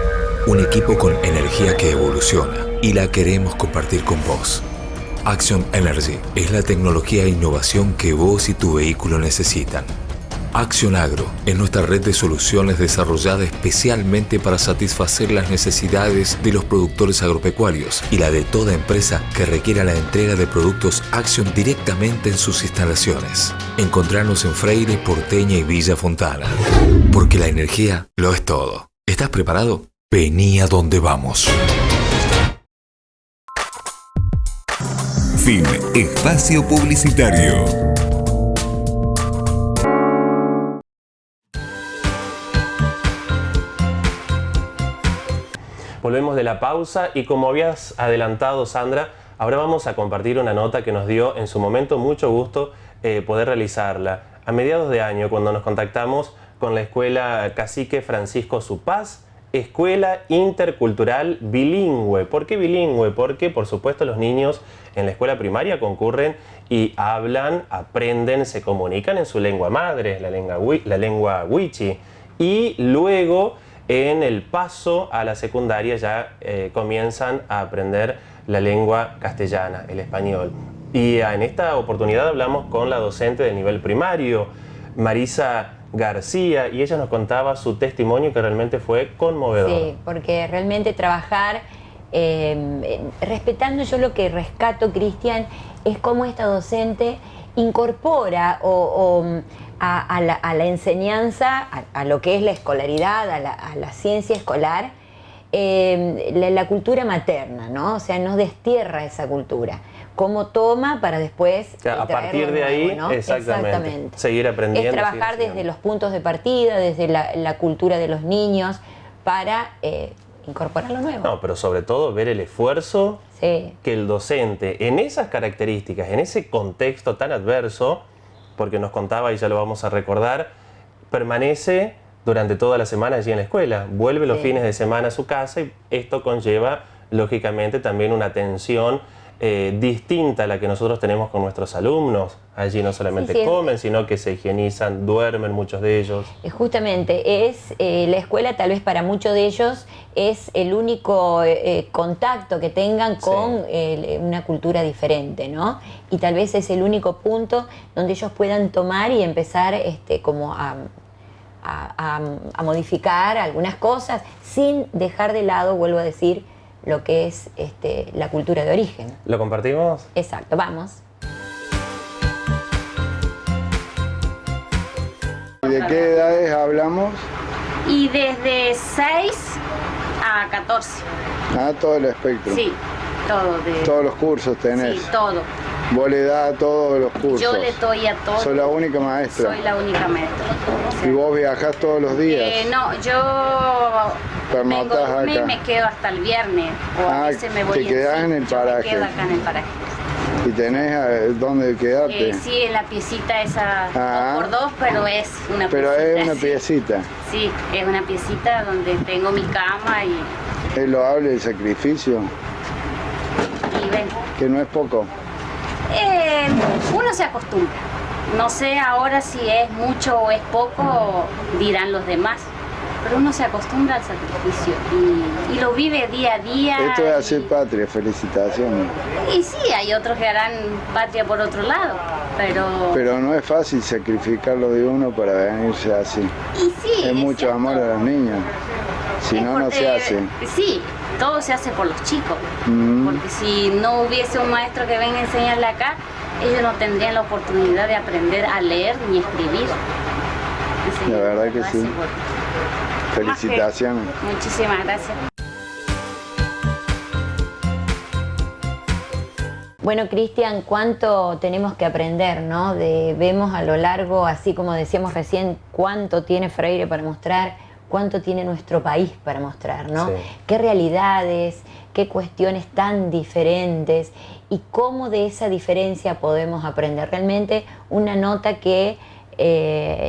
un equipo con energía que evoluciona y la queremos compartir con vos. Action Energy es la tecnología e innovación que vos y tu vehículo necesitan. Action Agro es nuestra red de soluciones desarrollada especialmente para satisfacer las necesidades de los productores agropecuarios y la de toda empresa que requiera la entrega de productos Action directamente en sus instalaciones. Encontrarnos en Freire, Porteña y Villa Fontana. Porque la energía lo es todo. ¿Estás preparado? Vení a donde vamos. Fin. Espacio publicitario. Volvemos de la pausa y como habías adelantado, Sandra, ahora vamos a compartir una nota que nos dio en su momento mucho gusto poder realizarla. A mediados de año, cuando nos contactamos con la Escuela Cacique Francisco Supaz, Escuela Intercultural Bilingüe. ¿Por qué bilingüe? Porque, por supuesto, los niños en la escuela primaria concurren y hablan, aprenden, se comunican en su lengua madre, la lengua wichi. Y luego, en el paso a la secundaria, ya comienzan a aprender la lengua castellana, el español. Y en esta oportunidad hablamos con la docente de nivel primario, Marisa García, y ella nos contaba su testimonio que realmente fue conmovedor. Sí, porque realmente trabajar, respetando, yo lo que rescato, Cristian, es cómo esta docente incorpora a la enseñanza, a lo que es la escolaridad, a la ciencia escolar, la cultura materna, ¿no? O sea, no destierra esa cultura. Cómo toma para después a partir de ahí, nuevo, ¿no? exactamente, seguir aprendiendo. Es trabajar desde los puntos de partida, desde la cultura de los niños, para incorporar lo nuevo. No, pero sobre todo ver el esfuerzo que el docente, en esas características, en ese contexto tan adverso, porque nos contaba, y ya lo vamos a recordar, permanece durante toda la semana allí en la escuela, vuelve los fines de semana a su casa, y esto conlleva, lógicamente, también una atención distinta a la que nosotros tenemos con nuestros alumnos. Allí no solamente comen, sino que se higienizan, duermen muchos de ellos. Justamente, es la escuela tal vez para muchos de ellos es el único contacto que tengan con una cultura diferente, ¿no? Y tal vez es el único punto donde ellos puedan tomar y empezar como a modificar algunas cosas sin dejar de lado, vuelvo a decir, lo que es la cultura de origen. ¿Lo compartimos? Exacto, vamos. ¿De qué edades hablamos? Y desde 6 a 14. Ah, todo el espectro. Sí, todo. Todos los cursos tenés. Sí, todo. Vos le das a todos los cursos. Yo le doy a todos. ¿Sos la única maestra? Soy la única maestra. ¿Y vos viajás todos los días? No, yo ¿Pernotás acá? Me quedo hasta el viernes. O a veces me voy ¿te quedás en el paraje? Me quedo acá en el paraje. ¿Y tenés dónde quedarte? Sí, en la piecita esa 2x2, pero es una piecita. Pero es una piecita. Sí, es una piecita donde tengo mi cama y... Es loable el sacrificio. Y ven. Que no es poco. Uno se acostumbra. No sé ahora si es mucho o es poco, dirán los demás. pero uno se acostumbra al sacrificio y lo vive día a día. Esto es hacer patria, felicitaciones. Y sí, hay otros que harán patria por otro lado, pero no es fácil sacrificar lo de uno para venirse así. Y sí, es mucho cierto. Amor a los niños, si no, no se hace. Sí, todo se hace por los chicos, porque si no hubiese un maestro que venga a enseñarle acá, ellos no tendrían la oportunidad de aprender a leer ni escribir. La verdad que sí. Felicitaciones. Muchísimas gracias. Bueno, Cristian, cuánto tenemos que aprender, ¿no? Vemos a lo largo, así como decíamos recién, cuánto tiene Freire para mostrar, cuánto tiene nuestro país para mostrar, ¿no? Sí. Qué realidades, qué cuestiones tan diferentes y cómo de esa diferencia podemos aprender. Realmente una nota que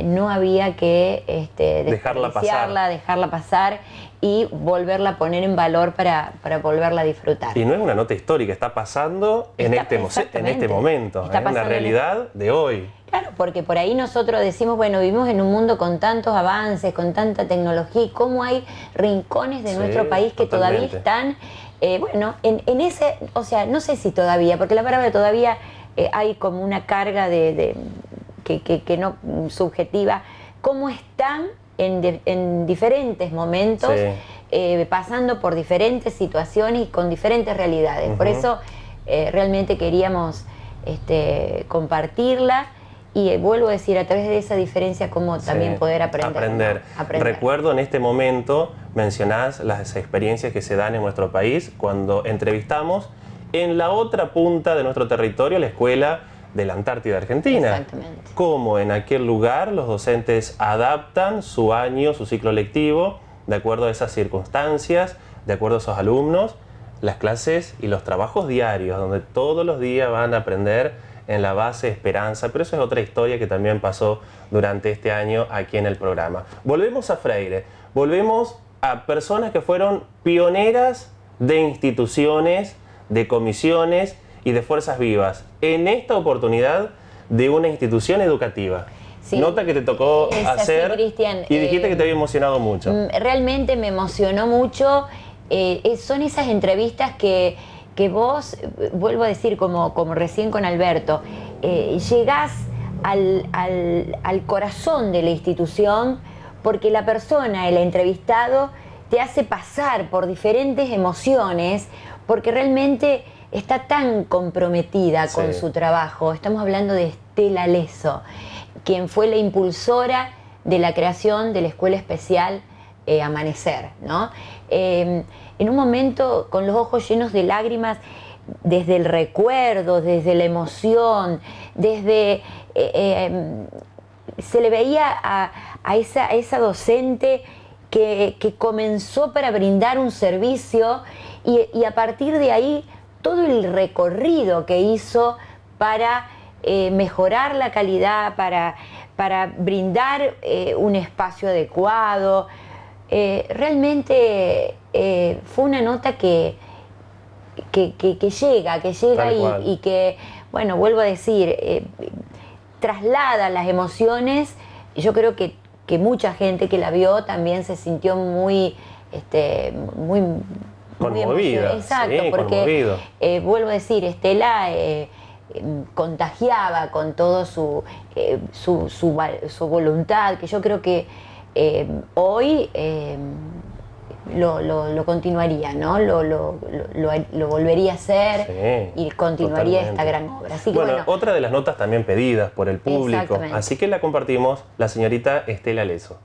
no había que dejarla pasar y volverla a poner en valor para volverla a disfrutar. Y no es una nota histórica, está pasando en este momento, es una realidad de hoy. Claro, porque por ahí nosotros decimos, bueno, vivimos en un mundo con tantos avances, con tanta tecnología, y cómo hay rincones de nuestro país que todavía están, bueno, en ese, o sea, no sé si todavía, porque la palabra todavía hay como una carga que no subjetiva, cómo están en diferentes momentos, pasando por diferentes situaciones y con diferentes realidades. Por eso realmente queríamos compartirla y vuelvo a decir, a través de esa diferencia, cómo también poder aprender. Recuerdo en este momento, mencionás las experiencias que se dan en nuestro país cuando entrevistamos en la otra punta de nuestro territorio, la escuela de la Antártida Argentina. Exactamente. Cómo en aquel lugar los docentes adaptan su año, su ciclo lectivo, de acuerdo a esas circunstancias, de acuerdo a esos alumnos, las clases y los trabajos diarios, donde todos los días van a aprender en la base Esperanza, pero eso es otra historia que también pasó durante este año aquí en el programa. Volvemos a Freire, volvemos a personas que fueron pioneras de instituciones, de comisiones y de fuerzas vivas, en esta oportunidad de una institución educativa. Sí, nota que te tocó hacer así, y dijiste que te había emocionado mucho. Realmente me emocionó mucho. Son esas entrevistas que vos, vuelvo a decir como recién con Alberto, llegás al corazón de la institución porque la persona, el entrevistado, te hace pasar por diferentes emociones porque realmente está tan comprometida con su trabajo. Estamos hablando de Estela Lezo, quien fue la impulsora de la creación de la Escuela Especial Amanecer, ¿no? En un momento, con los ojos llenos de lágrimas, desde el recuerdo, desde la emoción, desde se le veía a esa docente que comenzó para brindar un servicio y a partir de ahí todo el recorrido que hizo para mejorar la calidad, para brindar un espacio adecuado. Realmente fue una nota que llega y que, bueno, vuelvo a decir, traslada las emociones. Yo creo que mucha gente que la vio también se sintió muy conmovida. Exacto, porque vuelvo a decir, Estela contagiaba con todo su voluntad, que yo creo que hoy lo continuaría, ¿no? Lo volvería a hacer y continuaría esta gran obra. Así que, bueno, otra de las notas también pedidas por el público, así que la compartimos, la señorita Estela Lezo.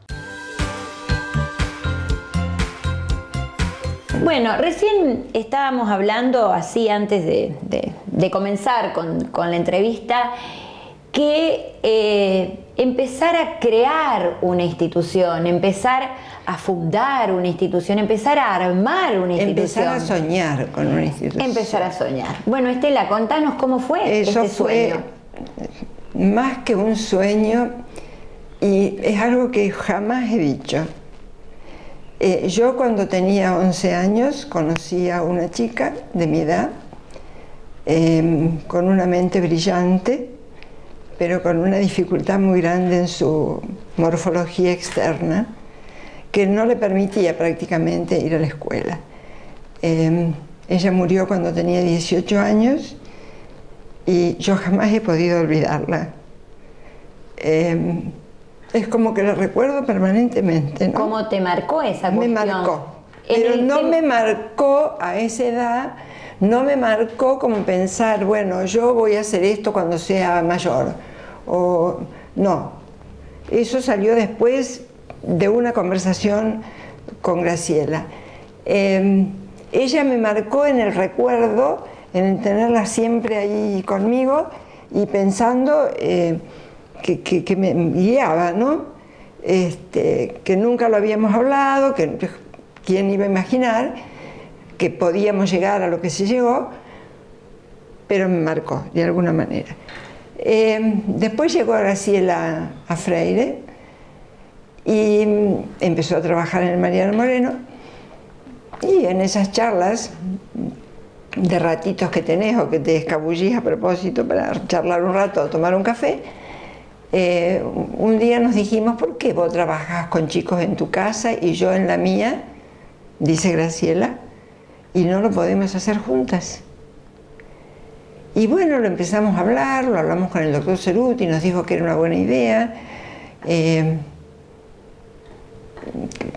Bueno, recién estábamos hablando, así antes de comenzar con la entrevista, que empezar a crear una institución, empezar a fundar una institución, empezar a armar una institución. Empezar a soñar con una institución. Empezar a soñar. Bueno, Estela, contanos cómo fue este sueño. Fue más que un sueño y es algo que jamás he dicho. Yo cuando tenía 11 años conocí a una chica de mi edad, con una mente brillante, pero con una dificultad muy grande en su morfología externa, que no le permitía prácticamente ir a la escuela. Ella murió cuando tenía 18 años y yo jamás he podido olvidarla. Es como que la recuerdo permanentemente, ¿no? ¿Cómo te marcó esa cuestión? Me marcó, pero no me marcó a esa edad, no me marcó como pensar, bueno, yo voy a hacer esto cuando sea mayor, o no. Eso salió después de una conversación con Graciela. Ella me marcó en el recuerdo, en tenerla siempre ahí conmigo y pensando que me guiaba, ¿no? Que nunca lo habíamos hablado, que quién iba a imaginar que podíamos llegar a lo que se llegó, pero me marcó de alguna manera. Después llegó Graciela a Freire y empezó a trabajar en el Mariano Moreno, y en esas charlas de ratitos que tenés o que te escabullís a propósito para charlar un rato o tomar un café, un día nos dijimos, ¿por qué vos trabajás con chicos en tu casa y yo en la mía? Dice Graciela, y no lo podemos hacer juntas. Y bueno, lo empezamos a hablar, lo hablamos con el doctor Ceruti, nos dijo que era una buena idea.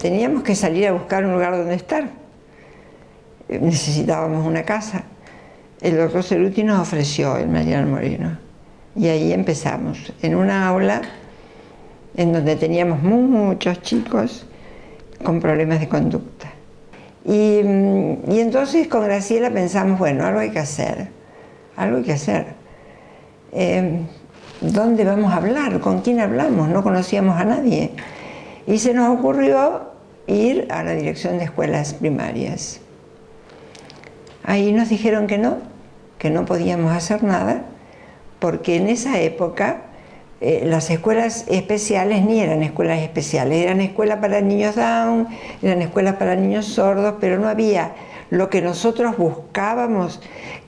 Teníamos que salir a buscar un lugar donde estar. Necesitábamos una casa. El doctor Ceruti nos ofreció el Mariano Moreno. Y ahí empezamos, en una aula en donde teníamos muchos chicos con problemas de conducta. Y entonces con Graciela pensamos, bueno, algo hay que hacer, algo hay que hacer. ¿Dónde vamos a hablar? ¿Con quién hablamos? No conocíamos a nadie. Y se nos ocurrió ir a la dirección de escuelas primarias. Ahí nos dijeron que no podíamos hacer nada, porque en esa época las escuelas especiales ni eran escuelas especiales, eran escuelas para niños Down, eran escuelas para niños sordos, pero no había lo que nosotros buscábamos,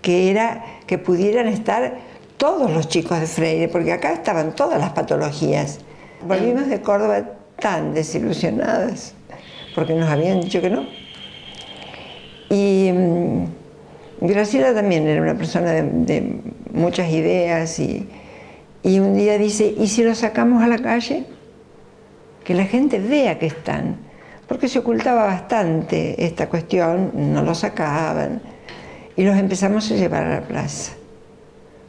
que era que pudieran estar todos los chicos de Freire, porque acá estaban todas las patologías. Volvimos de Córdoba tan desilusionadas, porque nos habían dicho que no. Y Graciela también era una persona de muchas ideas y un día dice, ¿y si los sacamos a la calle? Que la gente vea que están, porque se ocultaba bastante esta cuestión, no los sacaban, y los empezamos a llevar a la plaza.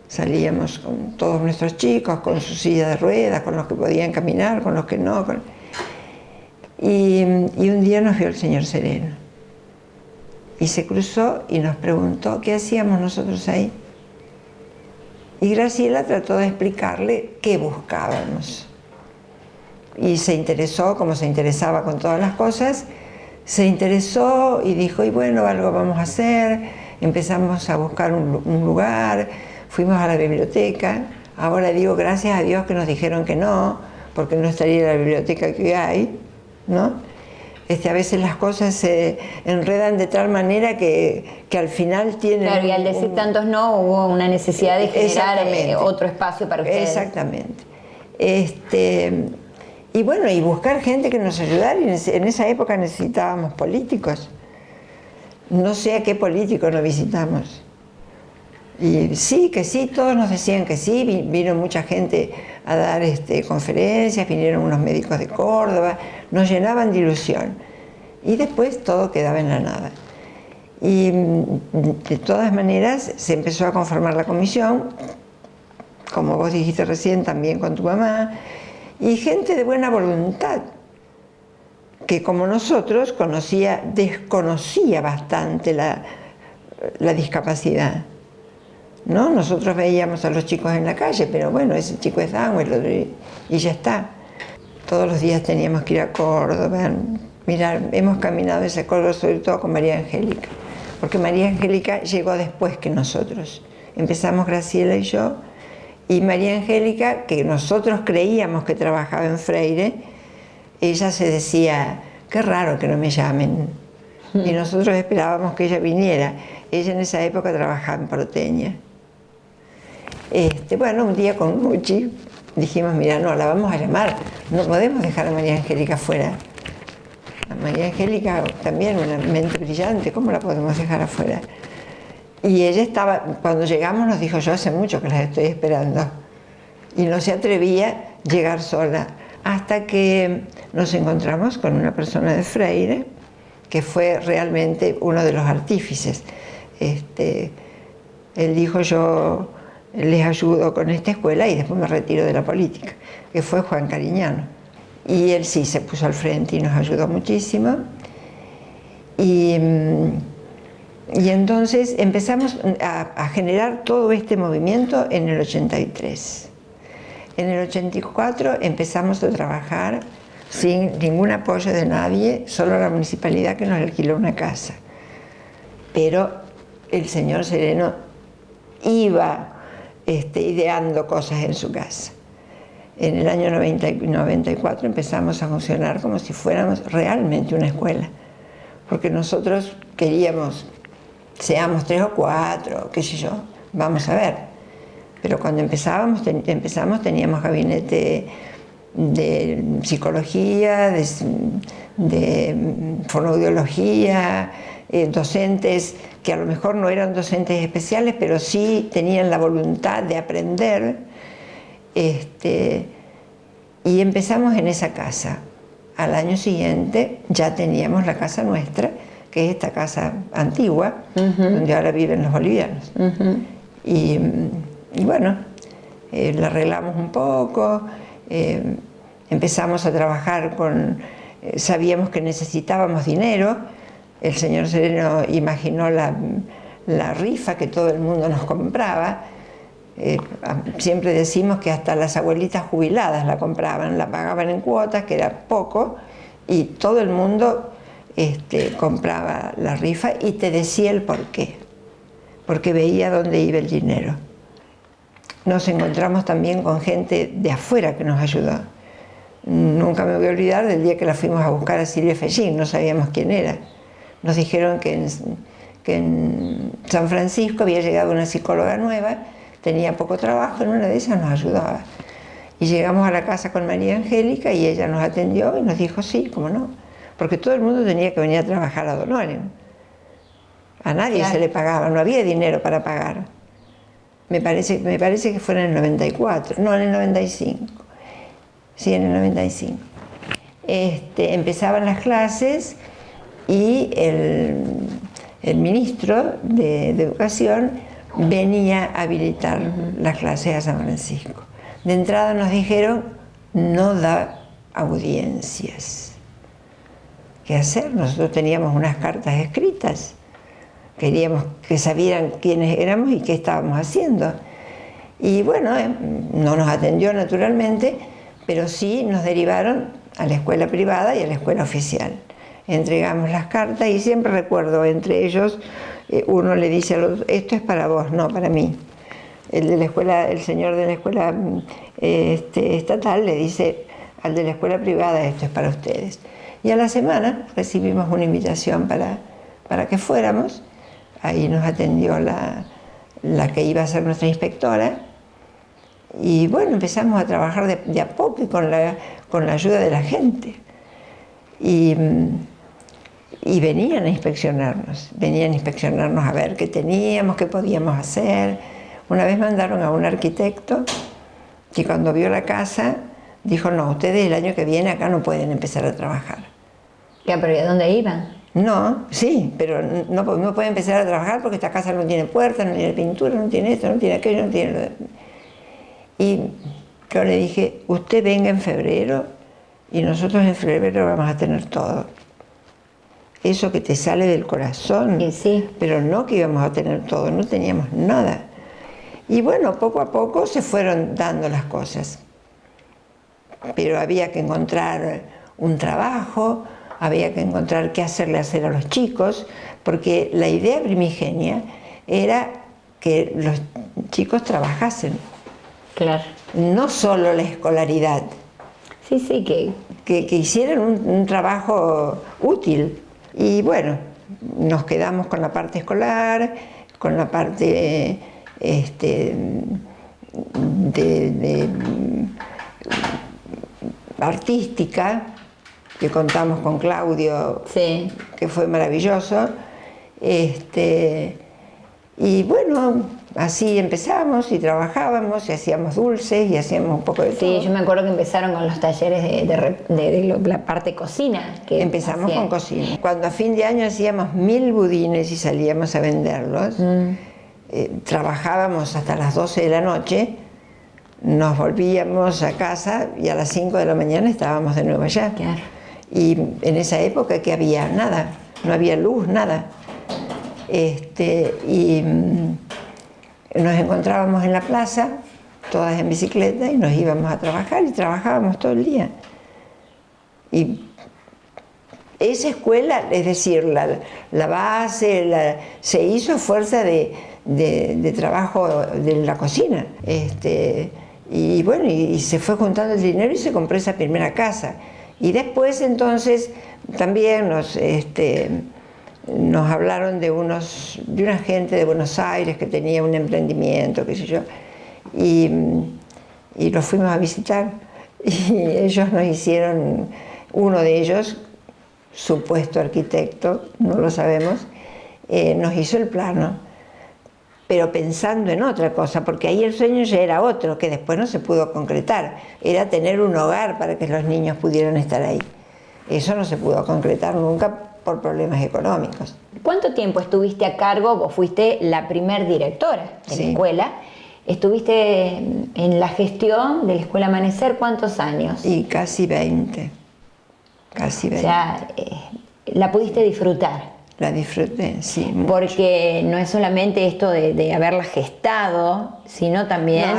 Salíamos con todos nuestros chicos, con su silla de ruedas, con los que podían caminar, con los que no. Y un día nos vio el señor Sereno. Y se cruzó y nos preguntó qué hacíamos nosotros ahí. Y Graciela trató de explicarle qué buscábamos. Y se interesó, como se interesaba con todas las cosas, se interesó y dijo, y bueno, algo vamos a hacer. Empezamos a buscar un lugar, fuimos a la biblioteca. Ahora digo, gracias a Dios que nos dijeron que no, porque no estaría la biblioteca que hay, ¿no? A veces las cosas se enredan de tal manera que al final tienen... Claro, y al decir tantos no, hubo una necesidad de generar otro espacio para ustedes. Exactamente. Y bueno, y buscar gente que nos ayudara, y en esa época necesitábamos políticos. No sé a qué político nos visitamos. Y sí, que sí, todos nos decían que sí, vino mucha gente a dar conferencias, vinieron unos médicos de Córdoba, nos llenaban de ilusión. Y después todo quedaba en la nada. Y de todas maneras se empezó a conformar la comisión, como vos dijiste recién, también con tu mamá, y gente de buena voluntad, que como nosotros desconocía bastante la discapacidad. ¿No? Nosotros veíamos a los chicos en la calle, pero bueno, ese chico es Down, el otro, y ya está. Todos los días teníamos que ir a Córdoba. Mirar, hemos caminado ese Córdoba sobre todo con María Angélica, porque María Angélica llegó después que nosotros. Empezamos Graciela y yo, y María Angélica, que nosotros creíamos que trabajaba en Freire, ella se decía, qué raro que no me llamen. Y nosotros esperábamos que ella viniera. Ella en esa época trabajaba en Porteña. Bueno, un día con Muchi dijimos, mira, no, la vamos a llamar, no podemos dejar a María Angélica fuera. María Angélica también, una mente brillante, ¿cómo la podemos dejar afuera? Y ella estaba, cuando llegamos nos dijo, yo hace mucho que las estoy esperando. Y no se atrevía a llegar sola, hasta que nos encontramos con una persona de Freire, que fue realmente uno de los artífices. Él dijo, yo les ayudo con esta escuela y después me retiro de la política, que fue Juan Cariñano. Y él sí se puso al frente y nos ayudó muchísimo. Y entonces empezamos a generar todo este movimiento en el 83. En el 84 empezamos a trabajar sin ningún apoyo de nadie, solo la municipalidad que nos alquiló una casa. Pero el señor Sereno iba ideando cosas en su casa. En el año 94 empezamos a funcionar como si fuéramos realmente una escuela, porque nosotros queríamos, seamos 3 o 4, qué sé yo, vamos a ver. Pero cuando empezamos teníamos gabinete de psicología, de fonoaudiología, docentes que a lo mejor no eran docentes especiales, pero sí tenían la voluntad de aprender. Y empezamos en esa casa. Al año siguiente ya teníamos la casa nuestra, que es esta casa antigua, donde ahora viven los bolivianos. Y bueno, la arreglamos un poco, empezamos a trabajar sabíamos que necesitábamos dinero. El señor Sereno imaginó la rifa que todo el mundo nos compraba. Siempre decimos que hasta las abuelitas jubiladas la compraban, la pagaban en cuotas, que era poco, y todo el mundo compraba la rifa y te decía el por qué, porque veía dónde iba el dinero. Nos encontramos también con gente de afuera que nos ayudó. Nunca me voy a olvidar del día que la fuimos a buscar a Silvia Fellín, no sabíamos quién era. Nos dijeron que en San Francisco había llegado una psicóloga nueva, tenía poco trabajo, en una de esas nos ayudaba. Y llegamos a la casa con María Angélica y ella nos atendió y nos dijo sí, cómo no, porque todo el mundo tenía que venir a trabajar a Don Oren. A nadie se le pagaba, no había dinero para pagar. Me parece que fue en el 94, no, en el 95. Sí, en el 95. Empezaban las clases y el ministro de Educación venía a habilitar las clases a San Francisco. De entrada nos dijeron, no da audiencias. ¿Qué hacer? Nosotros teníamos unas cartas escritas. Queríamos que sabieran quiénes éramos y qué estábamos haciendo. Y bueno, no nos atendió naturalmente, pero sí nos derivaron a la escuela privada y a la escuela oficial. Entregamos las cartas y siempre recuerdo, entre ellos, uno le dice al otro, esto es para vos, no para mí. El señor de la escuela estatal le dice al de la escuela privada, esto es para ustedes. Y a la semana recibimos una invitación para que fuéramos. Ahí nos atendió la que iba a ser nuestra inspectora. Y bueno, empezamos a trabajar de a poco y con la ayuda de la gente. Y venían a inspeccionarnos a ver qué teníamos, qué podíamos hacer. Una vez mandaron a un arquitecto que cuando vio la casa dijo, no, ustedes el año que viene acá no pueden empezar a trabajar. Ya, pero ¿y a dónde iban? No, sí, pero no pueden empezar a trabajar porque esta casa no tiene puertas, no tiene pintura, no tiene esto, no tiene aquello, no tiene lo de... Y yo le dije, usted venga en febrero y nosotros en febrero vamos a tener todo. Eso que te sale del corazón, sí. Pero no que íbamos a tener todo, no teníamos nada. Y bueno, poco a poco se fueron dando las cosas. Pero había que encontrar un trabajo, había que encontrar qué hacer a los chicos, porque la idea primigenia era que los chicos trabajasen. Claro. No solo la escolaridad. Sí, que hicieran un trabajo útil. Y bueno, nos quedamos con la parte escolar, con la parte artística, que contamos con Claudio, que fue maravilloso. Y bueno, así empezamos y trabajábamos y hacíamos dulces y hacíamos un poco de todo. Sí, yo me acuerdo que empezaron con los talleres de la parte cocina. Empezamos con cocina. Cuando a fin de año hacíamos 1000 budines y salíamos a venderlos, trabajábamos hasta las 12 de la noche, nos volvíamos a casa y a las 5 de la mañana estábamos de nuevo allá. Claro. Y en esa época que había nada, no había luz, nada. Y nos encontrábamos en la plaza, todas en bicicleta, y nos íbamos a trabajar y trabajábamos todo el día. Y esa escuela, es decir, la base, se hizo a fuerza de trabajo de la cocina. Y bueno, y se fue juntando el dinero y se compró esa primera casa. Y después entonces también nos hablaron de una gente de Buenos Aires que tenía un emprendimiento, qué sé yo, y los fuimos a visitar y ellos nos hicieron, uno de ellos, supuesto arquitecto, no lo sabemos, nos hizo el plano, pero pensando en otra cosa, porque ahí el sueño ya era otro, que después no se pudo concretar, era tener un hogar para que los niños pudieran estar ahí. Eso no se pudo concretar nunca por problemas económicos. ¿Cuánto tiempo estuviste a cargo? Vos fuiste la primer directora de la escuela. ¿Estuviste en la gestión de la Escuela Amanecer cuántos años? Y casi 20. Casi 20. O sea, la pudiste disfrutar. La disfruté, sí. Mucho. Porque no es solamente esto de haberla gestado, sino también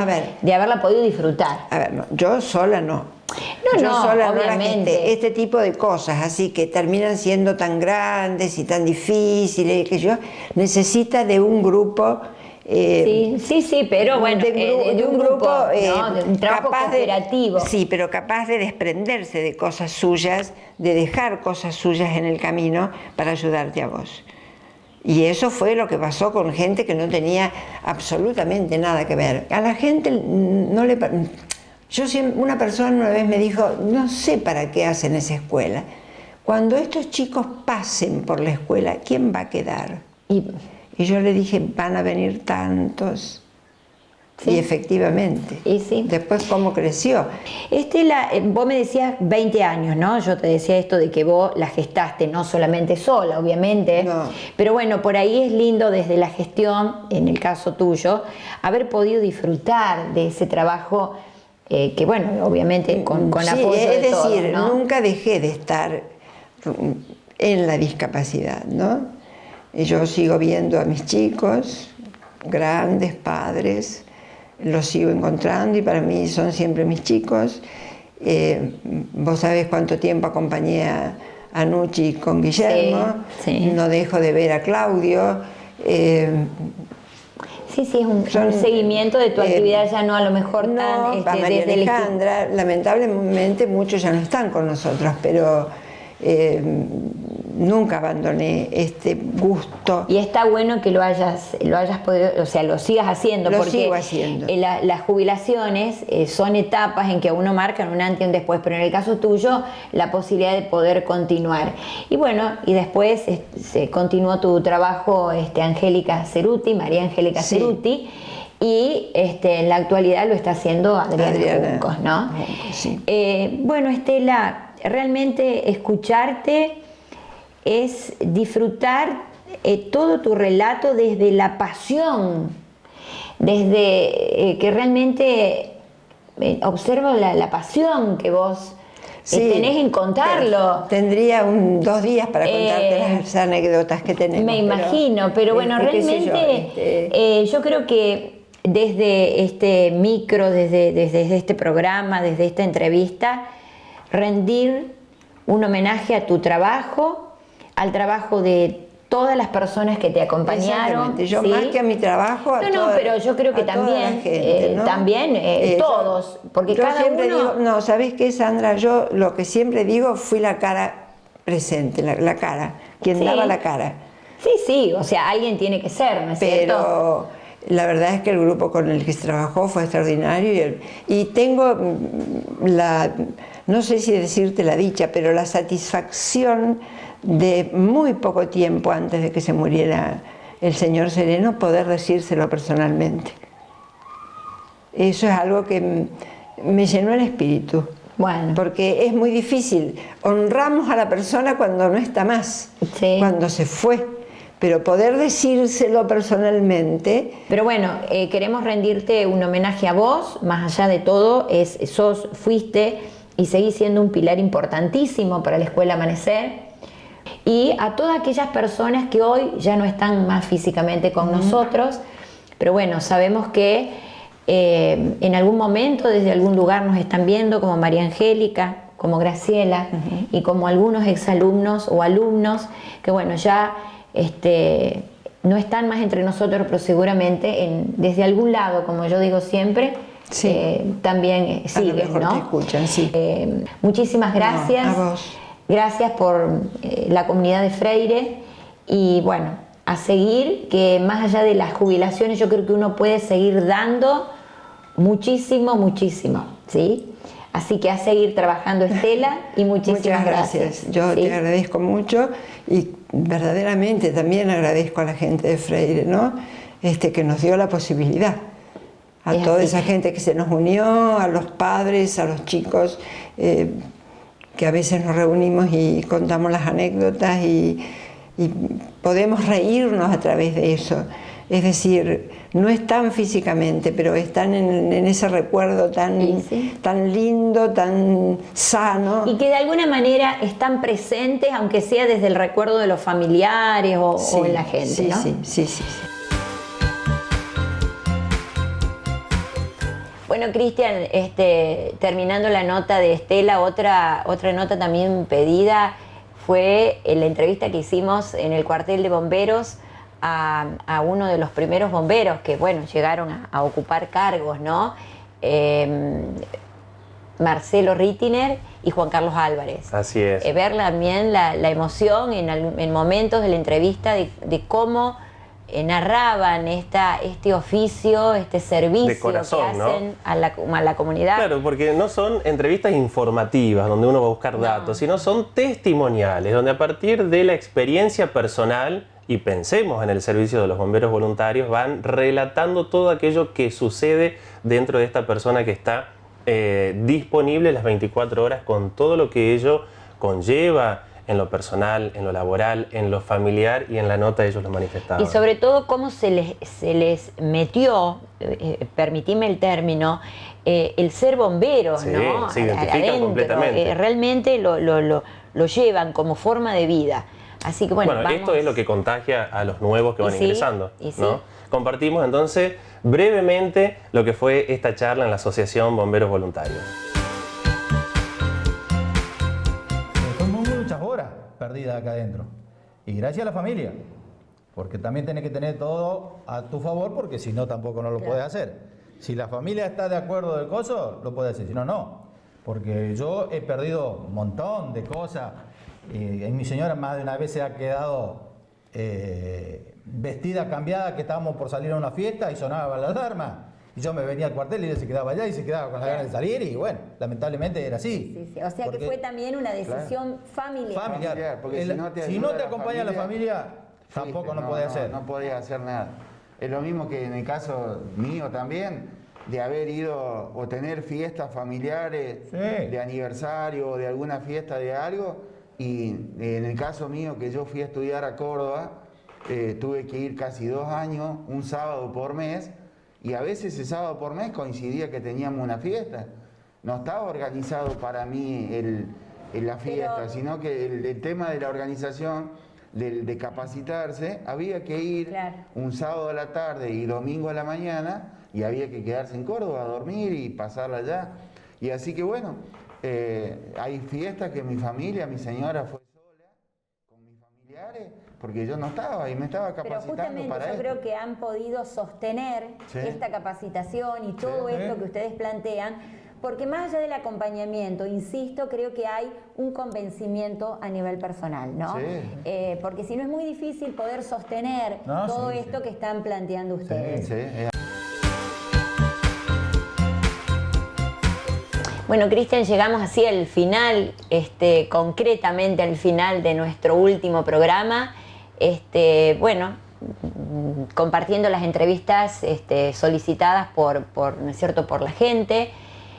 de haberla podido disfrutar. A ver, no, yo sola no. Yo sola obviamente. No este tipo de cosas, así que terminan siendo tan grandes y tan difíciles, que yo necesita de un grupo. Sí, pero bueno, de un grupo, ¿no? De un trabajo cooperativo. Sí, pero capaz de desprenderse de cosas suyas, de dejar cosas suyas en el camino para ayudarte a vos. Y eso fue lo que pasó con gente que no tenía absolutamente nada que ver. A la gente no le... una persona una vez me dijo, no sé para qué hacen esa escuela. Cuando estos chicos pasen por la escuela, ¿quién va a quedar? Y yo le dije, van a venir tantos. Sí. Y efectivamente. Y sí. Después, ¿cómo creció? Estela, vos me decías 20 años, ¿no? Yo te decía esto de que vos la gestaste, no solamente sola, obviamente. No. Pero bueno, por ahí es lindo desde la gestión, en el caso tuyo, haber podido disfrutar de ese trabajo que, bueno, obviamente con apoyo de todos, es decir, ¿no? Nunca dejé de estar en la discapacidad, ¿no? Y yo sigo viendo a mis chicos, grandes padres, los sigo encontrando y para mí son siempre mis chicos. Vos sabés cuánto tiempo acompañé a Nucci con Guillermo, no dejo de ver a Claudio. Sí, es un seguimiento de tu actividad, ya no a lo mejor tan María Alejandra, lamentablemente muchos ya no están con nosotros, pero nunca abandoné este gusto. Y está bueno que lo hayas podido, o sea, lo sigas haciendo, lo porque sigo haciendo. Las jubilaciones son etapas en que a uno marcan un antes y un después, pero en el caso tuyo, la posibilidad de poder continuar. Y bueno, y después se continuó tu trabajo, Angélica Ceruti, María Angélica Ceruti, y en la actualidad lo está haciendo Adriana Juncos, ¿no? Sí. Bueno, Estela, realmente escucharte es disfrutar todo tu relato desde la pasión, desde que realmente observo la pasión que vos tenés en contarlo. Tendría 2 días para contarte las anécdotas que tenemos. Me imagino, pero bueno, realmente yo creo que desde este micro, desde este programa, desde esta entrevista, rendir un homenaje a tu trabajo, al trabajo de todas las personas que te acompañaron. Yo más que a mi trabajo, pero yo creo que también, gente, ¿no? Todos, porque yo cada siempre uno... digo, ¿sabés qué, Sandra? Yo lo que siempre digo, fui la cara presente, la cara, quien daba la cara. Sí, o sea, alguien tiene que ser, ¿no es cierto? Pero La verdad es que el grupo con el que se trabajó fue extraordinario y tengo no sé si decirte la dicha, pero la satisfacción de muy poco tiempo antes de que se muriera el señor Sereno poder decírselo personalmente. Eso es algo que me llenó el espíritu. Bueno. Porque es muy difícil. Honramos a la persona cuando no está más, cuando se fue. Pero poder decírselo personalmente... Pero bueno, queremos rendirte un homenaje a vos, más allá de todo, fuiste y seguís siendo un pilar importantísimo para la Escuela Amanecer, y a todas aquellas personas que hoy ya no están más físicamente con nosotros, pero bueno, sabemos que en algún momento, desde algún lugar nos están viendo, como María Angélica, como Graciela, y como algunos exalumnos o alumnos, que bueno, ya no están más entre nosotros, pero seguramente desde algún lado, como yo digo siempre, también siguen, ¿no? Te escuchan, sí. Muchísimas gracias. No, a vos. Gracias por la comunidad de Freire, y bueno, a seguir, que más allá de las jubilaciones yo creo que uno puede seguir dando muchísimo, muchísimo, ¿sí? Así que a seguir trabajando, Estela, y muchísimas gracias. Yo te agradezco mucho y verdaderamente también agradezco a la gente de Freire, ¿no? Que nos dio la posibilidad. A toda esa gente que se nos unió, a los padres, a los chicos, que a veces nos reunimos y contamos las anécdotas y podemos reírnos a través de eso. Es decir, no están físicamente, pero están en ese recuerdo tan lindo, tan sano. Y que de alguna manera están presentes, aunque sea desde el recuerdo de los familiares o en la gente, ¿no? Sí. Bueno, Cristian, terminando la nota de Estela, otra nota también pedida fue la entrevista que hicimos en el cuartel de bomberos a uno de los primeros bomberos que, bueno, llegaron a ocupar cargos, ¿no? Marcelo Rittiner y Juan Carlos Álvarez. Así es. Ver también la emoción en momentos de la entrevista de cómo narraban este oficio, este servicio de corazón, que hacen, ¿no? a la comunidad. Claro, porque no son entrevistas informativas donde uno va a buscar datos, sino son testimoniales, donde a partir de la experiencia personal, y pensemos en el servicio de los bomberos voluntarios, van relatando todo aquello que sucede dentro de esta persona que está disponible las 24 horas con todo lo que ello conlleva en lo personal, en lo laboral, en lo familiar, y en la nota ellos lo manifestaban. Y sobre todo cómo se les metió, permitime el término, el ser bombero, sí, ¿no? Se identifican completamente. Realmente lo llevan como forma de vida. Así que bueno, esto es lo que contagia a los nuevos que van ingresando, ¿no? Sí. Compartimos entonces brevemente lo que fue esta charla en la Asociación Bomberos Voluntarios. Perdida acá adentro. Y gracias a la familia, porque también tenés que tener todo a tu favor, porque si no tampoco no lo puedes hacer. Si la familia está de acuerdo del coso, lo puedes hacer, si no, no. Porque yo he perdido un montón de cosas. Mi señora más de una vez se ha quedado vestida, cambiada, que estábamos por salir a una fiesta y sonaba la alarma. Y yo me venía al cuartel y ella se quedaba allá y se quedaba con las ganas de salir, y bueno, lamentablemente era así. O sea que fue también una decisión familiar. Porque si no te acompaña la familia, tampoco no podés hacer. No podías hacer nada. Es lo mismo que en el caso mío también, de haber ido o tener fiestas familiares, de aniversario o de alguna fiesta de algo, y en el caso mío que yo fui a estudiar a Córdoba, tuve que ir casi 2 años, un sábado por mes, y a veces ese sábado por mes coincidía que teníamos una fiesta. No estaba organizado para mí la fiesta, sino que el tema de la organización, de capacitarse, había que ir un sábado a la tarde y domingo a la mañana, y había que quedarse en Córdoba a dormir y pasarla allá. Y así que bueno, hay fiestas que mi familia, mi señora fue sola con mis familiares, porque yo no estaba y me estaba capacitando para esto. Pero justamente yo creo que han podido sostener esta capacitación y todo esto que ustedes plantean, porque más allá del acompañamiento, insisto, creo que hay un convencimiento a nivel personal, ¿no? Sí. Porque si no es muy difícil poder sostener todo esto que están planteando ustedes. Bueno, Cristian, llegamos así al final, concretamente al final de nuestro último programa. Bueno, compartiendo las entrevistas solicitadas por ¿no es cierto?, por la gente.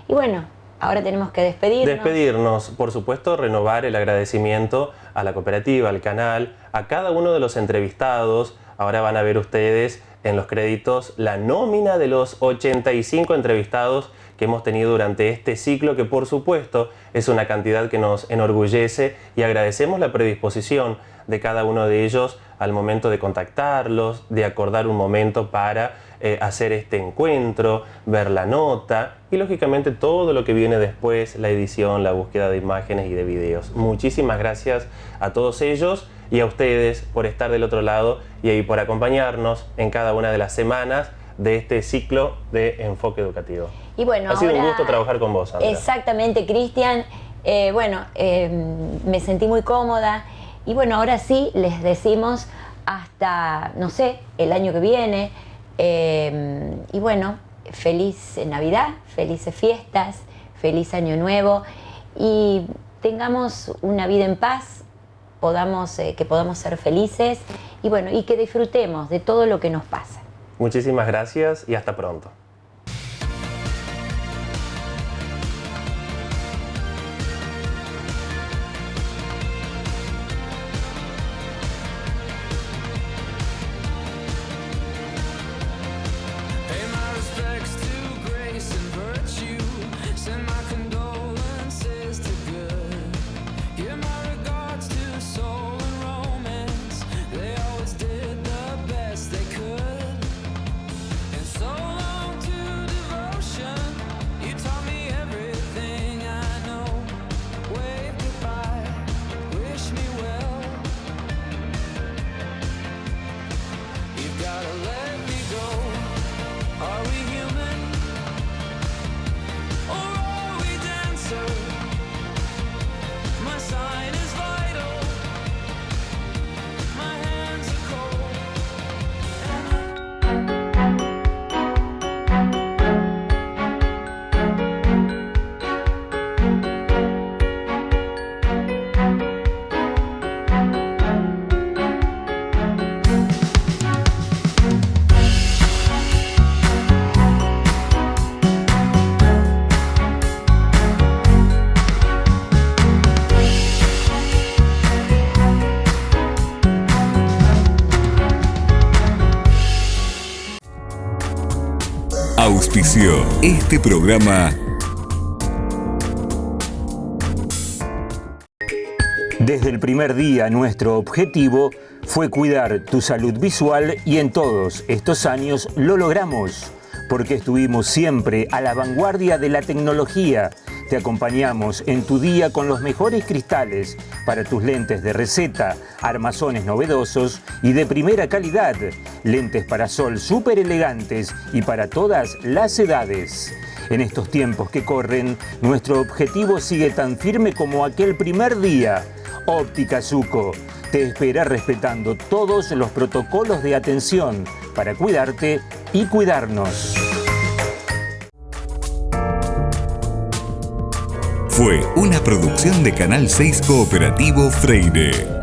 Y bueno, ahora tenemos que despedirnos. Despedirnos, por supuesto, renovar el agradecimiento a la cooperativa, al canal, a cada uno de los entrevistados. Ahora van a ver ustedes en los créditos la nómina de los 85 entrevistados que hemos tenido durante este ciclo, que por supuesto es una cantidad que nos enorgullece, y agradecemos la predisposición de cada uno de ellos al momento de contactarlos, de acordar un momento para hacer este encuentro, ver la nota y lógicamente todo lo que viene después, la edición, la búsqueda de imágenes y de videos. Muchísimas gracias a todos ellos y a ustedes por estar del otro lado y por acompañarnos en cada una de las semanas de este ciclo de enfoque educativo. Y bueno, ha sido un gusto trabajar con vos, Sandra. Exactamente, Cristian. Me sentí muy cómoda. Y bueno, ahora sí les decimos hasta, no sé, el año que viene. Y bueno, feliz Navidad, felices fiestas, feliz Año Nuevo. Y tengamos una vida en paz, que podamos ser felices. Y bueno, y que disfrutemos de todo lo que nos pasa. Muchísimas gracias y hasta pronto. Auspició este programa. Desde el primer día nuestro objetivo fue cuidar tu salud visual y en todos estos años lo logramos, porque estuvimos siempre a la vanguardia de la tecnología. Te acompañamos en tu día con los mejores cristales para tus lentes de receta, armazones novedosos y de primera calidad, lentes para sol súper elegantes y para todas las edades. En estos tiempos que corren, nuestro objetivo sigue tan firme como aquel primer día. Óptica Zucco te espera respetando todos los protocolos de atención para cuidarte y cuidarnos. Fue una producción de Canal 6 Cooperativo Freire.